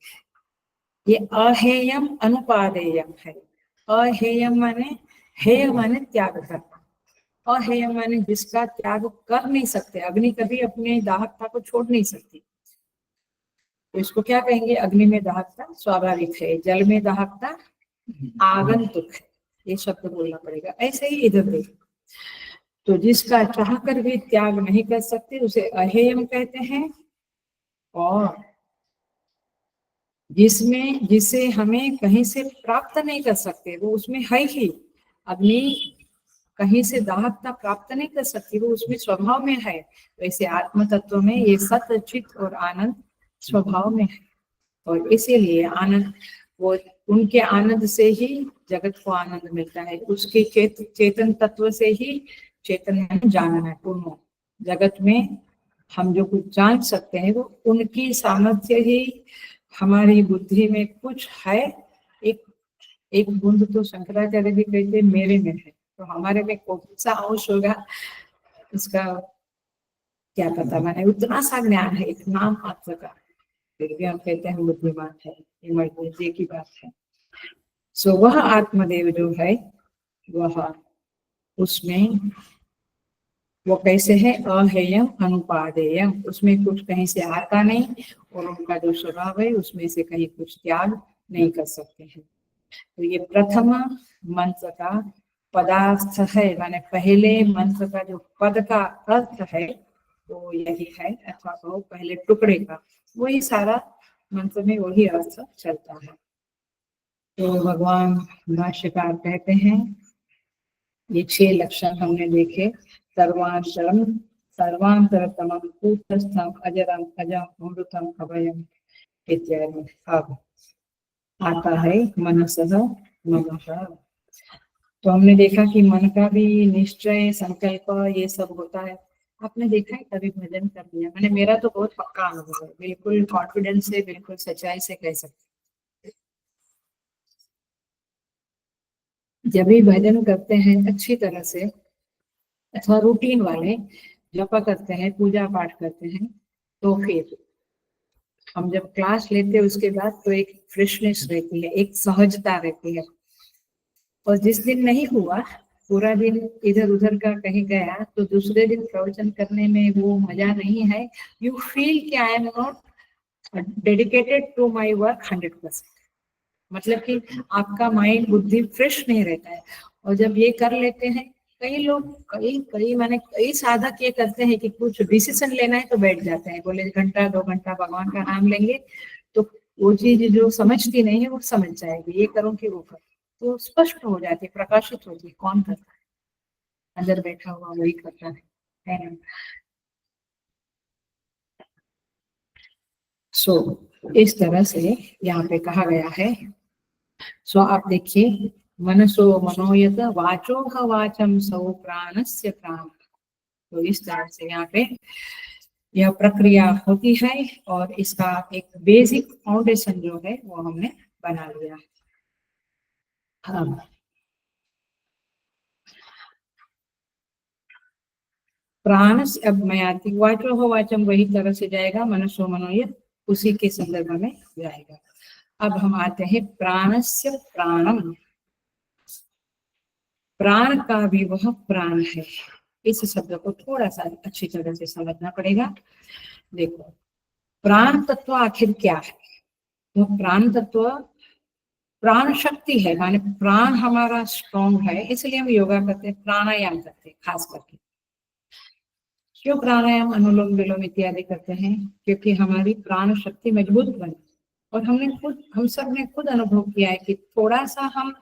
ये अहेयम अनुपादेयम है। अहेयम माने, हेय माने त्याग करना, अहेय माने जिसका त्याग कर नहीं सकते। अग्नि कभी अपने दाहकता को छोड़ नहीं सकती, तो इसको क्या कहेंगे, अग्नि में दाहकता स्वाभाविक है, जल में दाहकता आगंतुक है, ये शब्द बोलना पड़ेगा। ऐसे ही इधर भी, तो जिसका चाह कर भी त्याग नहीं कर सकते उसे अहेयम कहते हैं, और जिसमें जिसे हमें कहीं से प्राप्त नहीं कर सकते वो उसमें है ही। अग्नि कहीं से दाहकता प्राप्त नहीं कर सकती, वो उसमें स्वभाव में है। वैसे आत्म तत्व में ये सत्य चित्त और आनंद स्वभाव में है, और इसीलिए आनंद, वो उनके आनंद से ही जगत को आनंद मिलता है। उसके चेतन तत्व से ही चेतन जानना है। पूर्ण जगत में हम जो कुछ जान सकते हैं वो उनकी सामर्थ्य ही। हमारी बुद्धि में कुछ है, एक बूंद तो शंकराचार्य भी कहते मेरे में है, तो हमारे में कौन सा अंश होगा उसका क्या पता। मैंने उतना सा ज्ञान है, एक नाम मात्र का, फिर भी हम कहते हैं बुद्धिमान है, इमरजेंसी की बात है। सो वह आत्मदेव जो है वह, उसमें वो कैसे है, अहेयम अनुपादेयम, उसमें कुछ कहीं से आता नहीं, और उनका जो स्वभाव है उसमें से कहीं कुछ त्याग नहीं कर सकते हैं। तो ये प्रथम मंत्र का पदार्थ है, माने पहले मंत्र का जो पद का अर्थ है वो यही है, अथवा तो पहले टुकड़े का वही सारा मंत्र में वही अर्थ चलता है। तो भगवान भाष्यकार कहते हैं, ये 6 लक्षण हमने देखे, सर्वांतरम सर्वांतरतमम कूटस्थम अजरम अजम अमृतम अभयम इत्यादि। अब आता है मनसः मनः। तो हमने देखा कि मन का भी निश्चय संकल्प ये सब होता है। आपने देखा है कभी भजन कर लिया, मैंने, मेरा तो बहुत पक्का अनुभव है, बिल्कुल कॉन्फिडेंस से, बिल्कुल सच्चाई से कह सकते। जब भी भजन करते हैं अच्छी तरह से, अथवा रूटीन वाले जपा करते हैं, पूजा पाठ करते हैं, तो फिर हम जब क्लास लेते हैं उसके बाद तो एक फ्रेशनेस रहती है, एक सहजता रहती है। और जिस दिन नहीं हुआ, पूरा दिन इधर उधर का कहीं गया, तो दूसरे दिन प्रवचन करने में वो मजा नहीं है। यू फील कि I am not dedicated to my work 100%, मतलब कि आपका माइंड बुद्धि फ्रेश नहीं रहता है। और जब ये कर लेते हैं कई लोग कई साधक ये करते हैं कि कुछ डिसीजन लेना है तो बैठ जाते हैं, बोले घंटा 2 घंटा भगवान का नाम लेंगे तो वो चीज जो समझती नहीं है वो समझ जाएगी, ये करो कि वो करो, तो स्पष्ट हो जाती है, प्रकाशित होती है कौन करता है, अंदर बैठा हुआ वही करता है ना। सो इस तरह से यहाँ पे कहा गया है। सो आप देखिए, मनसो मनोयत वाचो वाचम सौ प्राणस्य प्राण, तो इस तरह से यहाँ पे यह प्रक्रिया होती है और इसका एक बेसिक फाउंडेशन जो है वो हमने बना लिया। हाँ, प्राण से अब मैं आती, वाचो हो वाचम वही तरह से जाएगा, मनसो मनोयत उसी के संदर्भ में जाएगा। अब हम आते हैं प्राणस्य प्राणम, प्राण का भी वह प्राण है, इस शब्द को थोड़ा सा अच्छी तरह से समझना पड़ेगा। देखो, प्राण तत्व आखिर क्या है? वो प्राण तत्व प्राण शक्ति है, माने प्राण हमारा स्ट्रॉन्ग है, इसलिए हम योगा करते हैं, प्राणायाम करते हैं खास करके। क्यों प्राणायाम अनुलोम विलोम इत्यादि करते हैं? क्योंकि हमारी प्राण शक्ति मजबूत बने। और हम सब ने खुद अनुभव किया है कि थोड़ा सा हम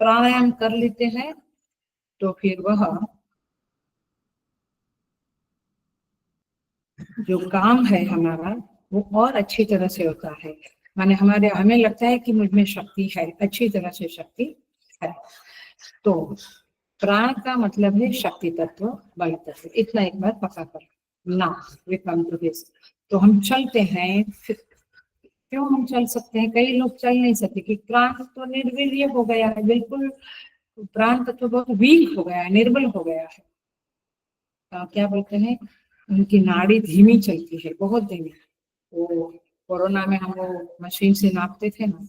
प्राणायाम कर लेते हैं तो फिर वह जो काम है हमारा वो और अच्छी तरह से होता है। माने हमें लगता है कि मुझ में शक्ति है, अच्छी तरह से शक्ति है। तो प्राण का मतलब है शक्ति तत्व, बल तत्व, इतना एक बार पक्का कर ना। तो हम चलते हैं, क्यों हम चल सकते हैं? कई लोग चल नहीं सकते कि प्राण तो निर्वीर्य हो गया है, बिल्कुल प्राण तत्व बहुत वीक हो गया है, निर्बल हो गया है। क्या बोलते हैं, उनकी नाड़ी धीमी चलती है, बहुत धीमी। वो कोरोना में हम वो मशीन से नापते थे ना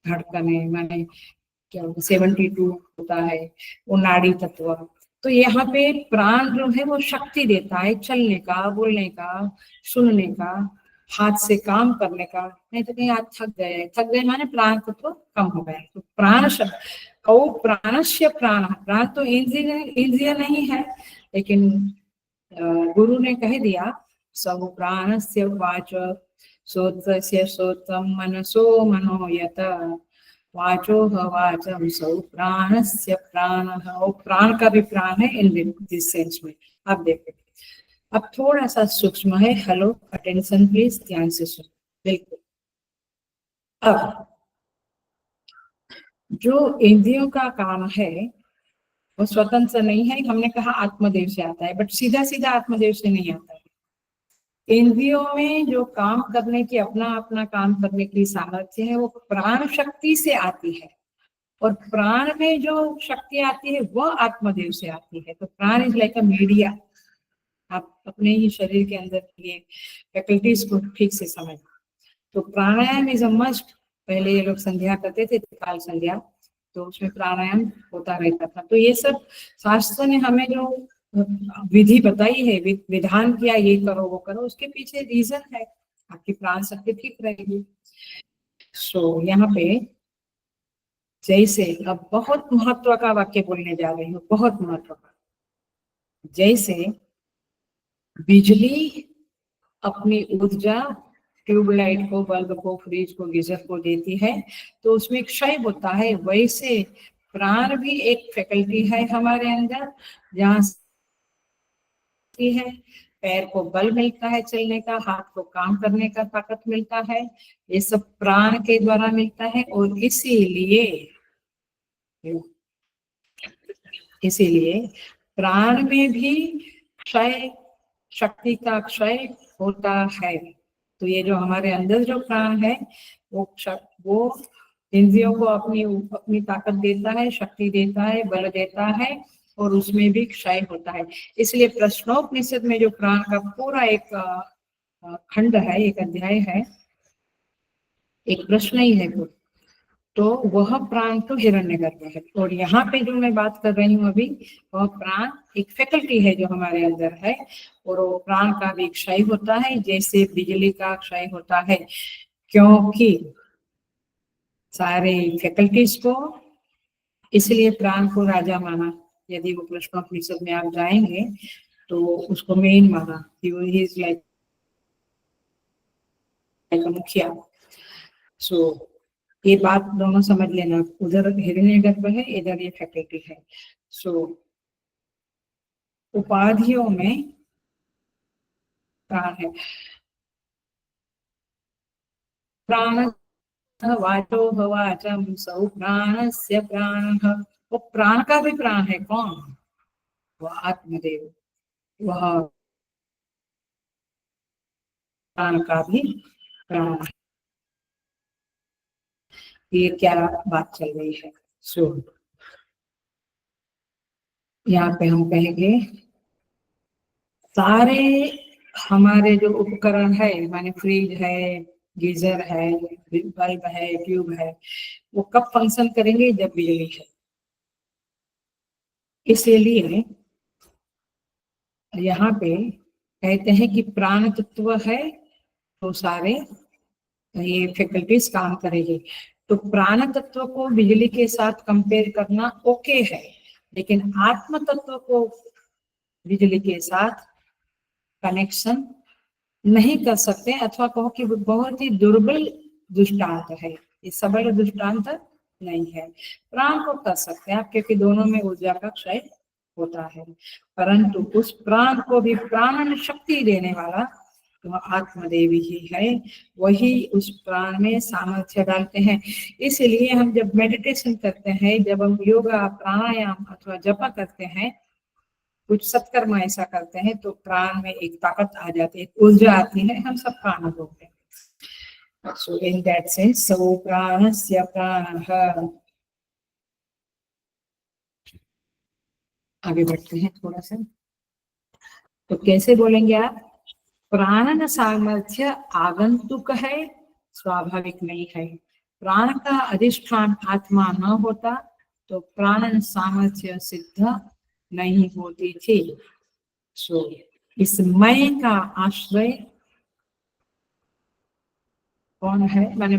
धड़कने, माने क्या 72 होता है वो नाड़ी तत्व। तो यहाँ पे प्राण जो है वो शक्ति देता है चलने का, बोलने का, सुनने का, हाथ से काम करने का। नहीं तो कहीं हाथ थक गए माने प्राण तत्व कम हो गया। तो प्राण शब्द ओ प्राणस्य प्राण, प्राण तो इंद्रिय नहीं है, लेकिन गुरु ने कह दिया सब प्राणस्य वाच श्रोत्रस्य श्रोत्रम मनसो मनोयत वाचो वाचम सौ प्राणस्य प्राण, और प्राण का भी प्राण है इन दिस सेंस में। आप देखो, अब थोड़ा सा सूक्ष्म है, हेलो अटेंशन प्लीज, ध्यान से सुनो बिल्कुल। अब जो इंद्रियों का काम है वो स्वतंत्र नहीं है, हमने कहा आत्मदेव से आता है, बट सीधा सीधा आत्मदेव से नहीं आता है। इंद्रियों में जो काम करने की, अपना अपना काम करने की सामर्थ्य है वो प्राण शक्ति से आती है, और प्राण में जो शक्ति आती है वह आत्मदेव से आती है। तो प्राण इज लाइक अ मीडिया। आप अपने ही शरीर के अंदर ये फैकल्टीज को ठीक से समझ। तो प्राणायाम इज अ मस्ट। पहले ये लोग संध्या करते थे, काल संध्या, तो उसमें प्राणायाम होता रहता था। तो ये सब शास्त्र ने हमें जो विधि बताई है, विधान किया, ये करो वो करो, उसके पीछे रीजन है, आपकी प्राण शक्ति ठीक रहेगी। सो यहाँ पे जैसे, अब बहुत महत्व का वाक्य बोलने जा रही हूँ, बहुत महत्व का। जैसे बिजली अपनी ऊर्जा ट्यूबलाइट को, बल्ब को, फ्रिज को, गीजर को देती है, तो उसमें क्षय होता है। वैसे प्राण भी एक फैकल्टी है हमारे अंदर, जहाँ है पैर को बल मिलता है चलने का, हाथ को काम करने का ताकत मिलता है, ये सब प्राण के द्वारा मिलता है। और इसीलिए प्राण में भी क्षय, शक्ति का क्षय होता है। तो ये जो हमारे अंदर जो प्राण है वो इंद्रियों को अपनी अपनी ताकत देता है, शक्ति देता है, बल देता है, और उसमें भी क्षय होता है। इसलिए प्रश्नोपनिषद में जो प्राण का पूरा एक खंड है, एक अध्याय है, एक प्रश्न ही है वो, तो वह प्राण तो हिरण्यगर्भ है। और यहाँ पे जो मैं बात कर रही हूँ अभी, वह प्राण एक फैकल्टी है जो हमारे अंदर है, और वो प्राण का भी क्षय होता है जैसे बिजली का क्षय होता है। क्योंकि सारे फैकल्टीज को, इसलिए प्राण को राजा माना, यदि वो प्रश्नोपनिषद में आप जाएंगे तो उसको मेन माना कि वो ही इज लाइक मुखिया। सो ये बात दोनों समझ लेना, उधर हिरण्यगर्भ है, इधर ये फैकल्टी है। सो उपाधियों में प्राण है। प्राण वाचो वाचम सौ प्राणस्य प्राणः। वो प्राण का भी प्राण है। कौन? वह आत्मदेव, वह प्राण का भी प्राण है। ये क्या बात चल रही है? सो यहाँ पे हम कहेंगे सारे हमारे जो उपकरण है, माने फ्रिज है, गीजर है, बल्ब है, ट्यूब है, वो कब फंक्शन करेंगे? जब बिजली है। इसीलिए यहाँ पे कहते हैं कि प्राण तत्व है तो सारे ये फैकल्टीज काम करेगी। तो प्राण तत्व को बिजली के साथ कंपेयर करना ओके है, लेकिन आत्म तत्व को बिजली के साथ कनेक्शन नहीं कर सकते, अथवा कहो कि बहुत ही दुर्बल दृष्टांत है, ये सबल दृष्टांत नहीं है। प्राण को कर सकते हैं आप, क्योंकि दोनों में ऊर्जा का क्षय होता है, परंतु उस प्राण को भी प्राणन शक्ति देने वाला तो आत्मदेवी ही है। वही उस प्राण में सामर्थ्य डालते हैं। इसलिए हम जब मेडिटेशन करते हैं, जब हम योगा प्राणायाम अथवा जप करते हैं, कुछ सत्कर्म ऐसा करते हैं, तो प्राण में एक ताकत आ जाती है, ऊर्जा आती है, हम सब प्राण होते हैं। सो इन दैट सेंस सो प्राणस्य प्राणः। आगे बढ़ते हैं थोड़ा सा। तो कैसे बोलेंगे आप? प्राणन सामर्थ्य आगंतुक है, स्वाभाविक नहीं है। प्राण का अधिष्ठान आत्मा न होता तो प्राणन सामर्थ्य सिद्ध नहीं होती थी। सो इस मैं का आश्रय कौन है? माने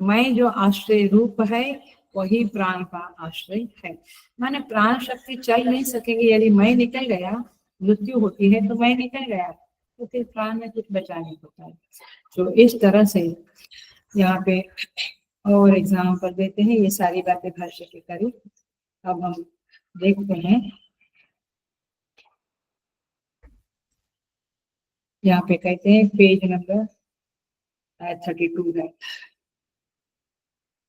मैं जो आश्रय रूप है वही प्राण का आश्रय है। माने प्राण शक्ति चल नहीं सकेगी, यदि मैं निकल गया, मृत्यु होती है तो मैं निकल गया, तो फिर प्राण में कुछ बचा नहीं होता है। तो इस तरह से यहाँ पे और एग्जाम्पल देते हैं, ये सारी बातें भाष्य के करीब। अब हम देखते हैं, यहाँ पे कहते हैं पेज नंबर 32 है।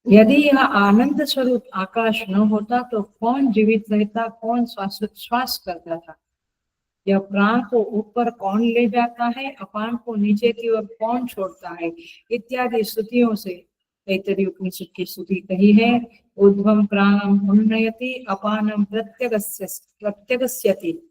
यदि यह आनंद स्वरूप आकाश न होता तो कौन जीवित रहता, कौन श्वास करता था? यह प्राण को ऊपर कौन ले जाता है, अपान को नीचे की ओर कौन छोड़ता है, इत्यादि स्तुतियों से तैत्तिरीय उपनिषद की स्तुति कही है। ऊर्ध्वं प्राणम उन्नयति अपानम प्रत्यगस्यति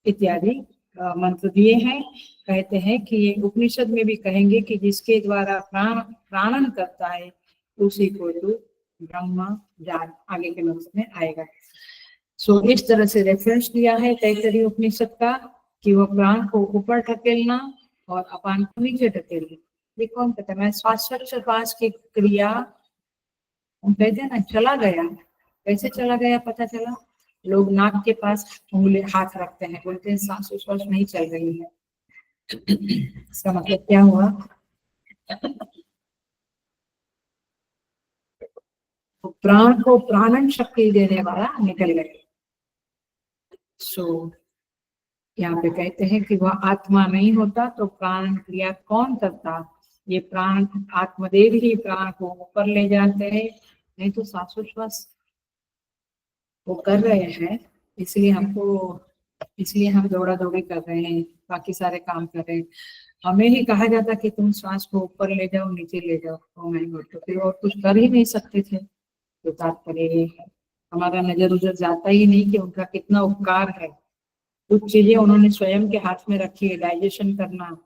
इत्यादि मंत्र दिए हैं। कहते हैं कि ये उपनिषद में भी कहेंगे कि जिसके द्वारा प्राणन करता है उसी को तो ब्रह्म जान, आगे के मंत्र में आएगा। सो इस तरह से रेफरेंस दिया है तैत्तिरीय उपनिषद का कि वह प्राण को ऊपर ढकेलना और अपान को नीचे ढकेलना। ये कौन कहता है? मैं श्वास की क्रिया हम कहते हैं ना, चला गया। कैसे चला गया पता चला? लोग नाक के पास उंगली हाथ रखते हैं, बोलते हैं सांस उश्वास नहीं चल रही है। इसका मतलब क्या हुआ? तो प्राण को प्राणन शक्ति देने वाला निकल गया। सो यहाँ पे कहते हैं कि वह आत्मा नहीं होता तो प्राण क्रिया कौन करता? ये प्राण आत्मदेव ही प्राण को ऊपर ले जाते हैं, नहीं तो सांसोश्वास वो कर रहे हैं। इसलिए हम दौड़ा दौड़ी कर रहे हैं, बाकी सारे काम कर रहे हैं। हमें ही कहा जाता कि तुम श्वास को ऊपर ले जाओ नीचे ले जाओ, तो फिर और कुछ कर ही नहीं सकते थे। तो तात्पर्य ये है, हमारा नजर उधर जाता ही नहीं कि उनका कितना उपकार है। कुछ चीजें उन्होंने स्वयं के हाथ में रखी है, डाइजेशन करना,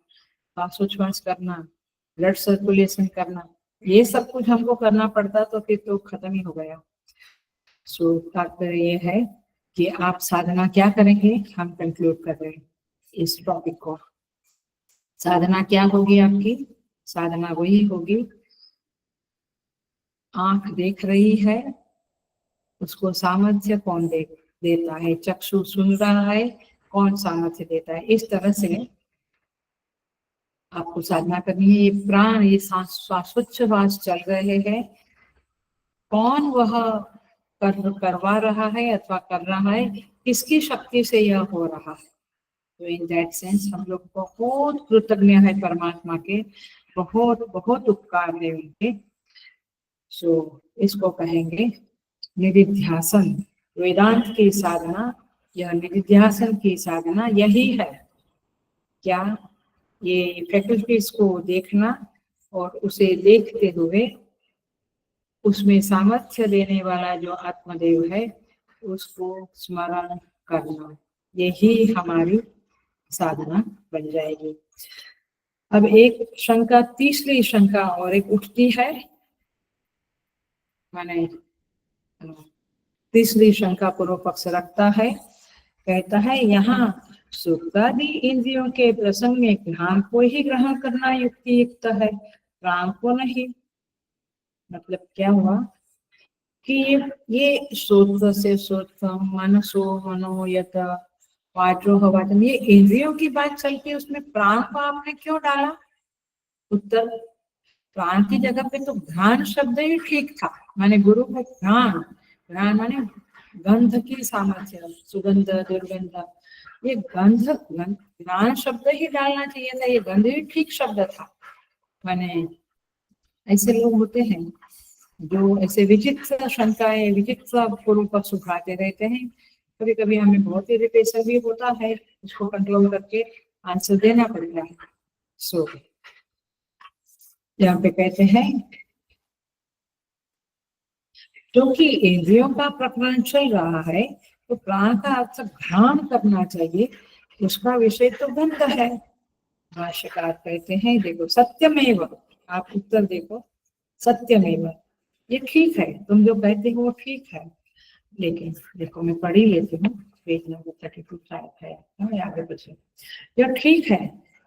श्वासोच्छ्वास करना, ब्लड सर्कुलेशन करना, ये सब कुछ हमको करना पड़ता तो फिर तो खत्म ही हो गया। सो तात्पर्य ये है कि आप साधना क्या करेंगे, हम कंक्लूड कर रहे हैं इस टॉपिक को। साधना क्या होगी आपकी? साधना वही होगी, आंख देख रही है, उसको सामर्थ्य कौन देता है, चक्षु सुन रहा है, कौन सामर्थ्य देता है। इस तरह से आपको साधना करनी है। ये प्राण, ये श्वासोच्छ्वास चल रहे हैं, कौन वह करवा रहा है अथवा कर रहा है, किसकी शक्ति से यह हो रहा है। तो इन दैट सेंस हम लोग बहुत कृतज्ञ है परमात्मा के, बहुत बहुत उपकार है उनके। सो इसको कहेंगे निधिध्यासन। वेदांत की साधना, यह निधिध्यासन की साधना यही है। क्या? ये फैकल्टीज को देखना और उसे देखते हुए उसमें सामर्थ्य देने वाला जो आत्मदेव है उसको स्मरण करना, यही हमारी साधना बन जाएगी। अब एक शंका, तीसरी शंका और एक उठती है, माने तीसरी शंका पूर्व पक्ष रखता है, कहता है यहाँ सुखादि इंद्रियों के प्रसंग में ज्ञान को ही ग्रहण करना युक्तियुक्त है, प्राण को नहीं। मतलब क्या हुआ कि ये श्रोत्र से श्रोत्रम, मनसो मनोयत, वाचो वाचम, ये इंद्रियों की बात चलती, उसमें प्राण को आपने क्यों डाला? उत्तर, प्राण की जगह पे तो घ्राण शब्द ही ठीक था। माने गुरु को घ्राण, घ्राण माने गंध की सामर्थ्य, सुगंध दुर्गंध, ये गंध, घ्राण शब्द ही डालना चाहिए था, ये गंध भी ठीक शब्द था। माने ऐसे लोग होते हैं जो ऐसे विचित्र शंकाएं, विचित्र पूर्व पक्ष उठाते रहते हैं। कभी कभी हमें बहुत इरिटेशन भी होता है, उसको कंट्रोल करके आंसर देना पड़ता है। सो यहाँ पे कहते हैं क्योंकि इंद्रियों का प्रकरण चल रहा है तो प्राण का अर्थ घ्राण करना चाहिए, उसका विषय तो गंध है। भाष्यकार कहते हैं देखो सत्यमेव, आप उत्तर देखो, सत्यमेव ये ठीक है, तुम जो कहते हो वो ठीक है, लेकिन देखो मैं पढ़ी लेती हूँ, पेज नंबर 32 शायद है, आगे पीछे। यह ठीक है,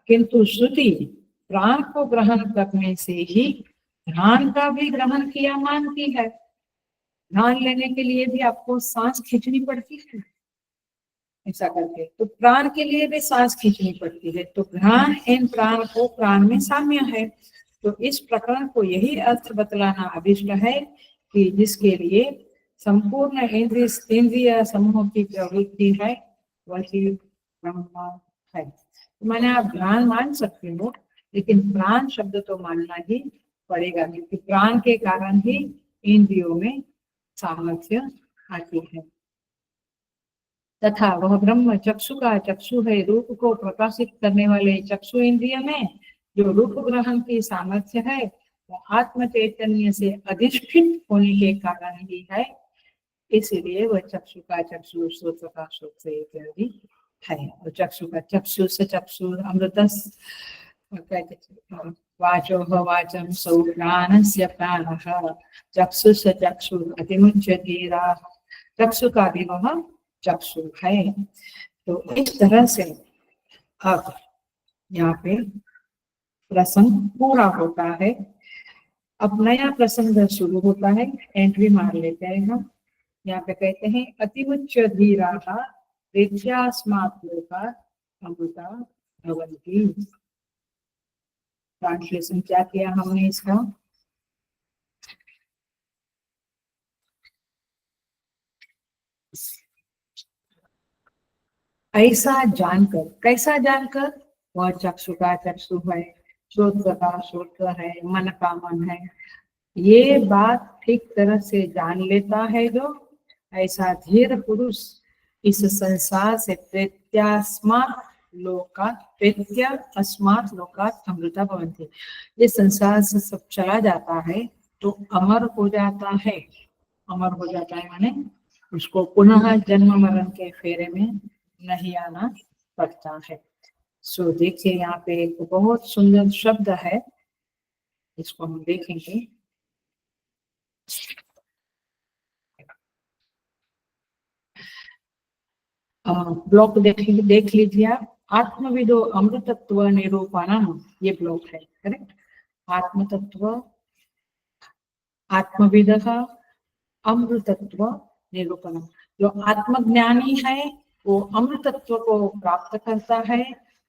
किंतु श्रुति प्राण को ग्रहण करने से ही ध्यान का भी ग्रहण किया मानती है। ध्यान लेने के लिए भी आपको सांस खींचनी पड़ती है, ऐसा करके तो प्राण के लिए भी सांस खींचनी पड़ती है। तो ध्यान इन प्राण को, प्राण में साम्य है। तो इस प्रकरण को यही अर्थ बतलाना अभिष्ट है कि जिसके लिए संपूर्ण इंद्रिय समूह की प्रवृत्ति है वही ब्रह्म है। तो मैंने आप ध्यान मान सकते हो, लेकिन प्राण शब्द तो मानना ही पड़ेगा, क्योंकि प्राण के कारण ही इंद्रियों में सामर्थ्य आती है। तथा वह ब्रह्म चक्षु का चक्षु है, रूप को प्रकाशित करने वाले चक्षु इंद्रिय में जो रूप ग्रहण की सामर्थ्य है वह आत्म चैतन्य से अधिष्ठित होने के कारण ही है, इसलिए वह चक्षु का चक्षु, श्रोत्र का श्रोत्र इत्यादि है। और चक्षु का चक्षु से चक्षु अमृतस, वाचो वाचम सौ प्राणस्य प्राणः, चक्षु से चक्षु अतिमुच्य धीरा, चक्षु का भी वह चक्षु है। तो इस तरह से अब यहाँ पे प्रसंग पूरा होता है। अब नया प्रसंग शुरू होता है, एंट्री मार लेते हैं हम। यहाँ पे कहते हैं अतिमुच्च धीराः विद्यास्मात् लोकात् अमृता भवन्ति। ट्रांसलेशन क्या किया हमने इसका? ऐसा जानकर, कैसा जानकर? वह चक्षु का चक्षु है, श्रोत्र का श्रोत्र है, मन का मन है, ये बात ठीक तरह से जान लेता है जो, ऐसा धीर पुरुष इस संसार से प्रत्यास्मात् लोकात् अमृता भवन्ति। ये संसार से सब चला जाता है तो अमर हो जाता है। अमर हो जाता है माने उसको पुनः जन्म मरण के फेरे में नहीं आना पड़ता है। सो देखिए यहाँ पे एक बहुत सुंदर शब्द है, इसको हम देखेंगे। ब्लॉक देख लीजिए आप, आत्मविदो अमृतत्व निरूपणम, ये ब्लॉक है, करेक्ट। आत्मतत्व, आत्मविदः अमृतत्व निरूपण। जो आत्मज्ञानी है वो अमृतत्व को प्राप्त करता है,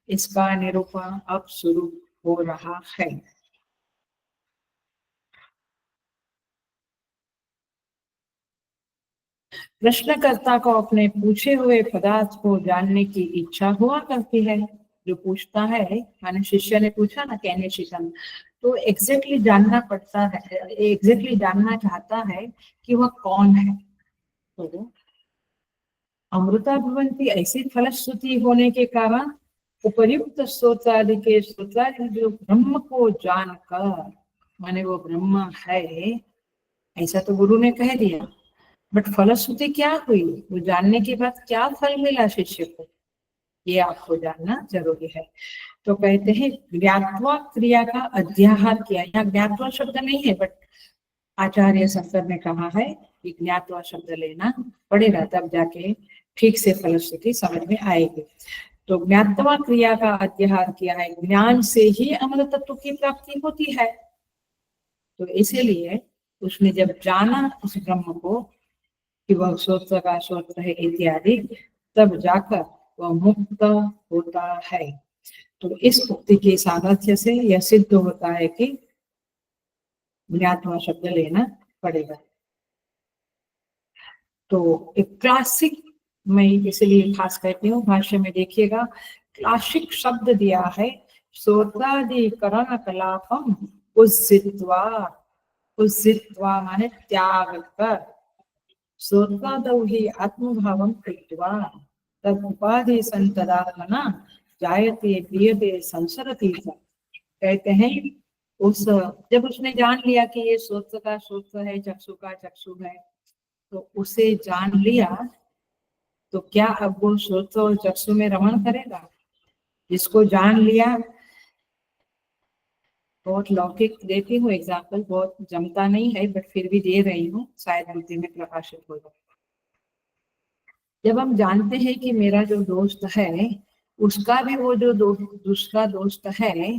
इसका निरूपण अब शुरू हो रहा है। प्रश्नकर्ता को अपने पूछे हुए पदार्थ को जानने की इच्छा हुआ करती है। जो पूछता है, माने शिष्य ने पूछा ना कहने शिकन, तो एग्जैक्टली जानना पड़ता है, एग्जैक्टली जानना चाहता है कि वह कौन है। तो अमृता भवंती ऐसी फलश्रुति होने के कारण उपर्युक्त स्त्रोत्रादि के स्त्रोत्रादि जो ब्रह्म को जानकर, माने वो ब्रह्म है ऐसा तो गुरु ने कह दिया, बट फलश्रुति क्या हुई, वो जानने के बाद क्या फल मिला शिष्य को, ये आपको जानना जरूरी है। तो कहते हैं ज्ञात्वा क्रिया का अध्याहार किया। यहाँ ज्ञात्वा शब्द नहीं है, बट आचार्य शंकर ने कहा है कि ज्ञात्वा शब्द लेना पड़ेगा, तब जाके ठीक से फलश्रुति समझ में आएगी। तो ज्ञात्वा क्रिया का अध्याहार किया है, ज्ञान से ही अमृत तत्व की प्राप्ति होती है। तो इसीलिए उसने जब जाना उस ब्रह्म को कि वह श्रोत्र का श्रोत्र है इत्यादि, तब जाकर वह मुक्त होता है। तो इस उक्ति के सामर्थ्य से यह सिद्ध होता है कि ज्ञात्वा शब्द लेना पड़ेगा। तो एक क्लासिक, मैं इसलिए खास कहती हूँ, भाष्य में देखिएगा क्लासिक शब्द दिया है, श्रोत्रादिकरण कलापम उज्जित्वा। उज्जित्वा माने त्याग कर, श्रोत्रादौ हि आत्मभावं कृत्वा तद उपाधि संतदात्मना जायते प्रियते संसरति। कहते हैं उस जब उसने जान लिया कि ये श्रोत्र का श्रोत्र है, चक्षु का चक्षु है, तो उसे जान लिया, तो क्या अब वो श्रोत्र और चक्षु में रमण करेगा? जिसको जान लिया, बहुत लौकिक देती हूँ एग्जाम्पल, बहुत जमता नहीं है बट फिर भी दे रही हूँ, शायद बुद्धि में प्रकाशित होगा। जब हम जानते हैं कि मेरा जो दोस्त है उसका भी वो जो दूसरा दोस्त है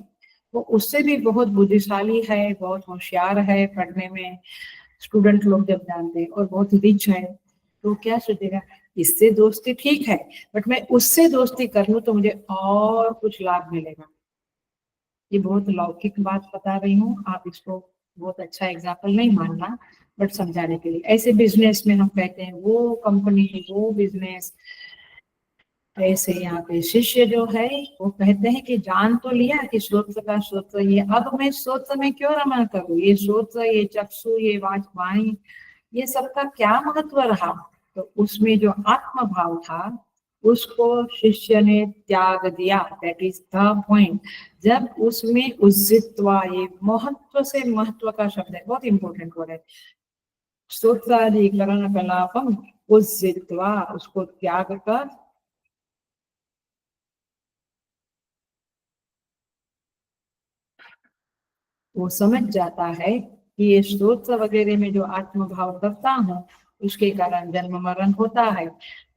वो उससे भी बहुत बुद्धिशाली है, बहुत होशियार है पढ़ने में, स्टूडेंट लोग जब जानते हैं, और बहुत रिच है, तो क्या सोचेगा इससे दोस्ती ठीक है बट मैं उससे दोस्ती कर लूं तो मुझे और कुछ लाभ मिलेगा। ये बहुत लौकिक बात बता रही हूँ, आप इसको बहुत अच्छा एग्जाम्पल नहीं मानना बट समझाने के लिए। ऐसे बिजनेस में हम कहते हैं वो कंपनी वो बिजनेस, ऐसे यहाँ पे शिष्य जो है वो कहते हैं कि जान तो लिया कि श्रोत्र का श्रोत्र ये, अब मैं श्रोत्र में क्यों रमण करूँ, ये श्रोत्र ये चक्षु ये वाणी ये सबका क्या महत्व रहा। तो उसमें जो आत्म भाव था उसको शिष्य ने त्याग दिया, दैट इज द पॉइंट। जब उसमें उज्जित्वा, ये महत्व से महत्व का शब्द है, बहुत इंपॉर्टेंट वर्ड है, स्तोत्राधिकरण कलापम उज्जित्वा, उसको त्याग कर वो समझ जाता है कि ये स्तोत्र वगैरह में जो आत्मभाव करता हूँ उसके कारण जन्म मरण होता है,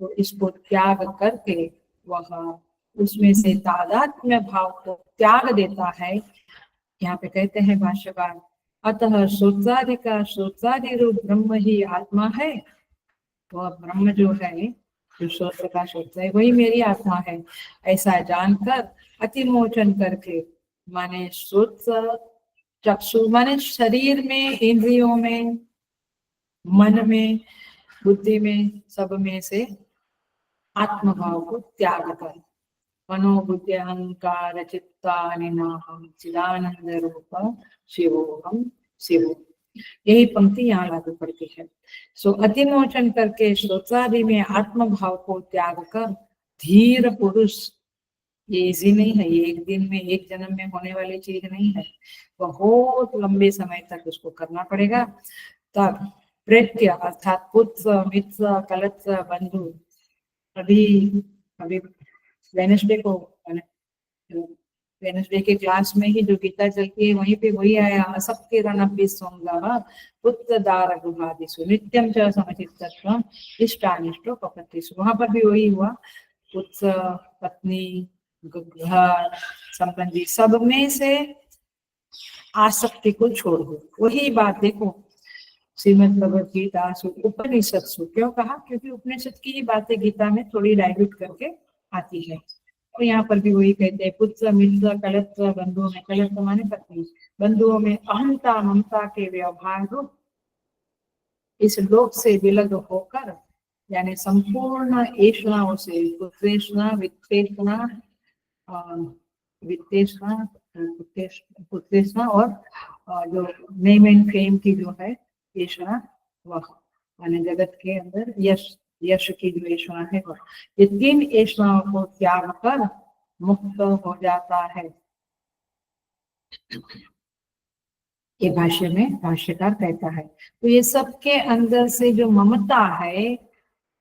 तो इसको त्याग करके वह उसमें से तादात्म्य भाव को त्याग देता है। यहाँ पे कहते हैं भाष्यकार, अतः श्रोत्रादि का श्रोत्रादि रूप ब्रह्म ही आत्मा है। वह ब्रह्म जो है, जो श्रोत्र का श्रोत्र है, वही मेरी आत्मा है, ऐसा जानकर अतिमोचन करके, माने श्रोत्र चक्षु माने शरीर में, इंद्रियों में, मन में, बुद्धि में, सब में से आत्मभाव को त्याग कर, मनोबुद्धि अहंकार चित्तानिनाहं चिदानंद रूप शिवोहम शिवो। यही पंक्ति यहाँ लागू पड़ती है। सो अतिमोचन करके श्रोत्रादि में आत्मभाव को त्याग कर धीर पुरुष, ये इजी नहीं है, ये एक दिन में एक जन्म में होने वाली चीज नहीं है, बहुत लंबे समय तक उसको करना पड़ेगा। तब प्रेत्य अर्थात पुत्र मित्र कलत्र बंधु, अभी अभी वेनसडे को, वेनसडे के क्लास में ही जो गीता चलती है वहीं पे वही आया, असक्ति रणभि सोंगा पुत्र दार गुहादिषु नित्यम च समचित्तत्वम इष्टानिष्टो कपतिषु, वहां पर भी वही हुआ, पुत्र पत्नी घर संबंधी सब में से आसक्ति को छोड़ दो। वही बात देखो, श्रीमद् भगवत गीता सु उपनिषद क्यों कहा? क्योंकि उपनिषद की ही बातें गीता में थोड़ी डाइल्यूट करके आती है। और यहाँ पर भी वही कहते हैं, पुत्र मित्र कलत्र बंधुओं में, कलत्र माने पत्नी, बंधुओं में अहंता ममता के व्यवहार रूप इस लोक से विलग होकर, यानी संपूर्ण ऐषणाओं से, पुत्रेषणा वित्तेषणा वित्तेषणा पुत्रेषणा और जो नेम एंड फेम की जो है ऐषणा, वह माने जगत के अंदर यश यश की जो ऐषणा है वह, ये तीन ऐषणाओं को त्याग कर मुक्त हो जाता है। ये भाष्य में भाष्यकार कहता है। तो ये सबके अंदर से जो ममता है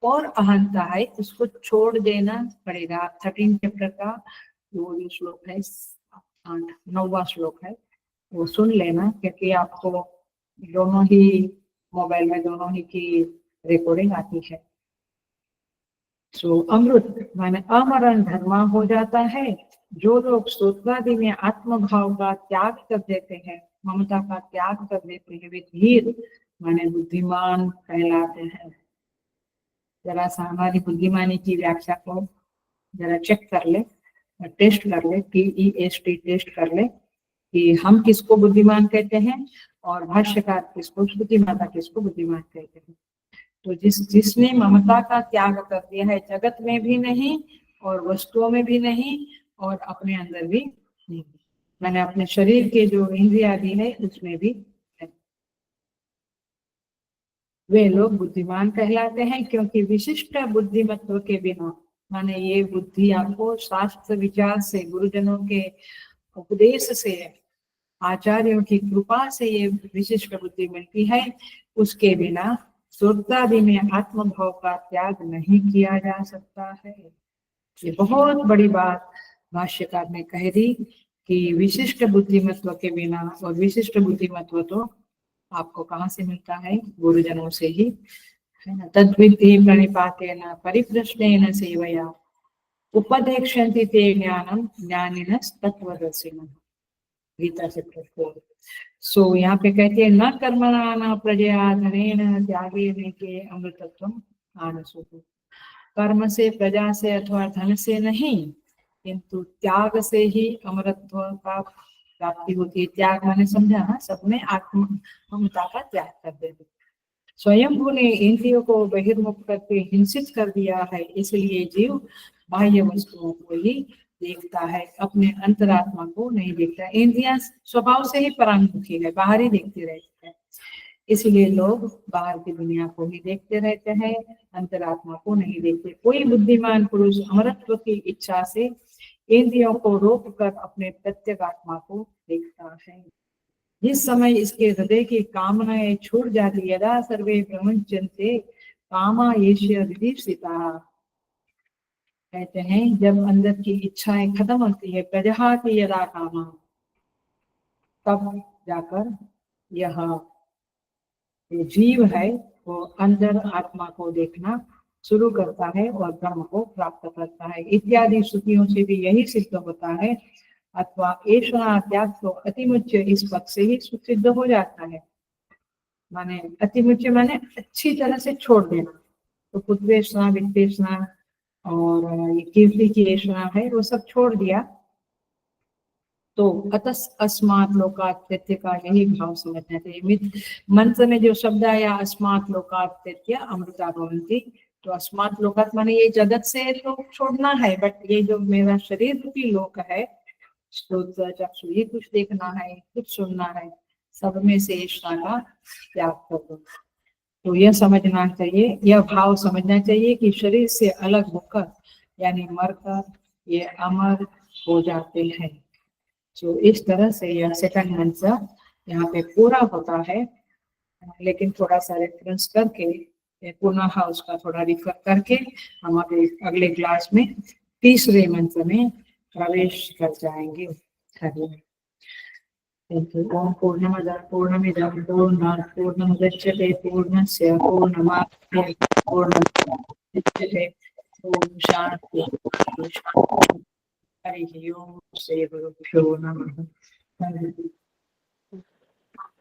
और अहंता है, उसको छोड़ देना पड़ेगा। 13 चैप्टर का जो श्लोक है, 9वां श्लोक है, वो सुन लेना, क्योंकि आपको दोनों ही मोबाइल में दोनों ही की रिकॉर्डिंग आती है। सो अमृत माने अमरण धर्मा हो जाता है। जो लोग स्तोत्रादि में आत्मभाव का त्याग कर देते हैं, ममता का त्याग कर देते हैं, वे धीर माने बुद्धिमान कहलाते हैं। जरा सा हमारी बुद्धिमानी की व्याख्या को जरा चेक कर ले, टेस्ट कर ले, TEST टेस्ट कर ले कि हम किसको बुद्धिमान कहते हैं और भाष्यकार किसको, श्रुति माता किसको बुद्धिमान कहते हैं। तो जिसने ममता का त्याग कर दिया है, जगत में भी नहीं और वस्तुओं में भी नहीं और अपने अंदर भी नहीं, मैंने अपने शरीर के जो इंद्रिय आदि है उसमें भी है, वे लोग बुद्धिमान कहलाते हैं। क्योंकि विशिष्ट बुद्धिमत्व के बिना, माने ये बुद्धि आपको शास्त्र विचार से, गुरुजनों के उपदेश से, आचार्यों की कृपा से ये विशिष्ट बुद्धि मिलती है, उसके बिना स्वर्गादि में आत्मभाव का त्याग नहीं किया जा सकता है। ये बहुत बड़ी बात भाष्यकार ने कह दी कि विशिष्ट बुद्धिमत्व के बिना, और विशिष्ट बुद्धिमत्व तो आपको कहाँ से मिलता है? गुरुजनों से ही, है ना। तद्विद्धि प्रणिपातेन परिप्रश्नेन सेवया उपदेक्षन्ति ते ज्ञानम ज्ञानिनस् तत्त्वदर्शिनः, गीता चैप्टर 4। सो यहाँ पे कहते हैं, न कर्मणा न प्रजया धनेन त्यागेन के अमृतत्वम आनसु। कर्म से, प्रजा से अथवा धन से नहीं, किंतु त्याग से ही अमरत्व का प्राप्ति होती है। त्याग माने समझा ना, सब में आत्म ममता का त्याग कर देते। स्वयं ने इंद्रियों को बहिर्मुख करके हिंसित कर दिया है, इसलिए जीव बाह्य वस्तुओं को ही देखता है, अपने अंतरात्मा को नहीं देखता। इंद्रियां स्वभाव से ही परांमुखी है, बाहर ही देखते रहते हैं, इसलिए लोग बाहर की दुनिया को ही देखते रहते हैं, अंतरात्मा को नहीं देखते। कोई बुद्धिमान पुरुष अमरत्व की इच्छा से इंद्रियों को रोक कर अपने प्रत्यगात्मा को देखता है। जिस समय इसके हृदय की कामनाएं छूट जाती, यदा सर्वे प्रमुच्यन्ते कामा येष्य विदीप्सिता, कहते हैं जब अंदर की इच्छाएं खत्म होती है, प्रजहाति यदा कामा, तब जाकर यह जीव है वो अंदर आत्मा को देखना शुरू करता है और ब्रह्म को प्राप्त करता है। इत्यादि श्रुतियों से भी यही सिद्ध होता है। अथवा ऐषणा त्याग तो अतिमुच्य इस पद से ही सिद्ध हो जाता है। माने अतिमुच्य माने अच्छी तरह से छोड़ देना। तो पुत्रेषणा, वित्तेषणा और ये कीर्ति की ऐषणा है, वो सब छोड़ दिया तो अतस अस्मात् लोकात् प्रत्यय का यही भाव समझना चाहिए। मंत्र में जो शब्द आया अस्मात् लोकात् प्रत्यय अमृता भवन्ति, तो अस्मात् लोकात् माने ये जगत से तो छोड़ना है, बट ये जो मेरा शरीर रूपी लोक है, स्तोत्र चक्षु, ये कुछ देखना है, कुछ सुनना है, सब में से ऐषणा का त्याग कर दो। तो यह समझना चाहिए, यह भाव समझना चाहिए कि शरीर से अलग होकर यानी मरकर ये अमर हो जाते हैं। तो इस तरह से यह सेकंड मंत्र यहाँ पे पूरा होता है। लेकिन थोड़ा सा रेफरेंस करके पुनः उसका थोड़ा रिफर करके हम अगले क्लास में तीसरे मंत्र में प्रवेश कर जाएंगे। ओम पूर्णमद पूर्णमिदं पूर्णात् पूर्णमुदच्यते पूर्णस्य पूर्णमादाय पूर्णमुदच्यते। ओम शांति शांति। हरि ओम। श्री गुरुभ्यो नमः।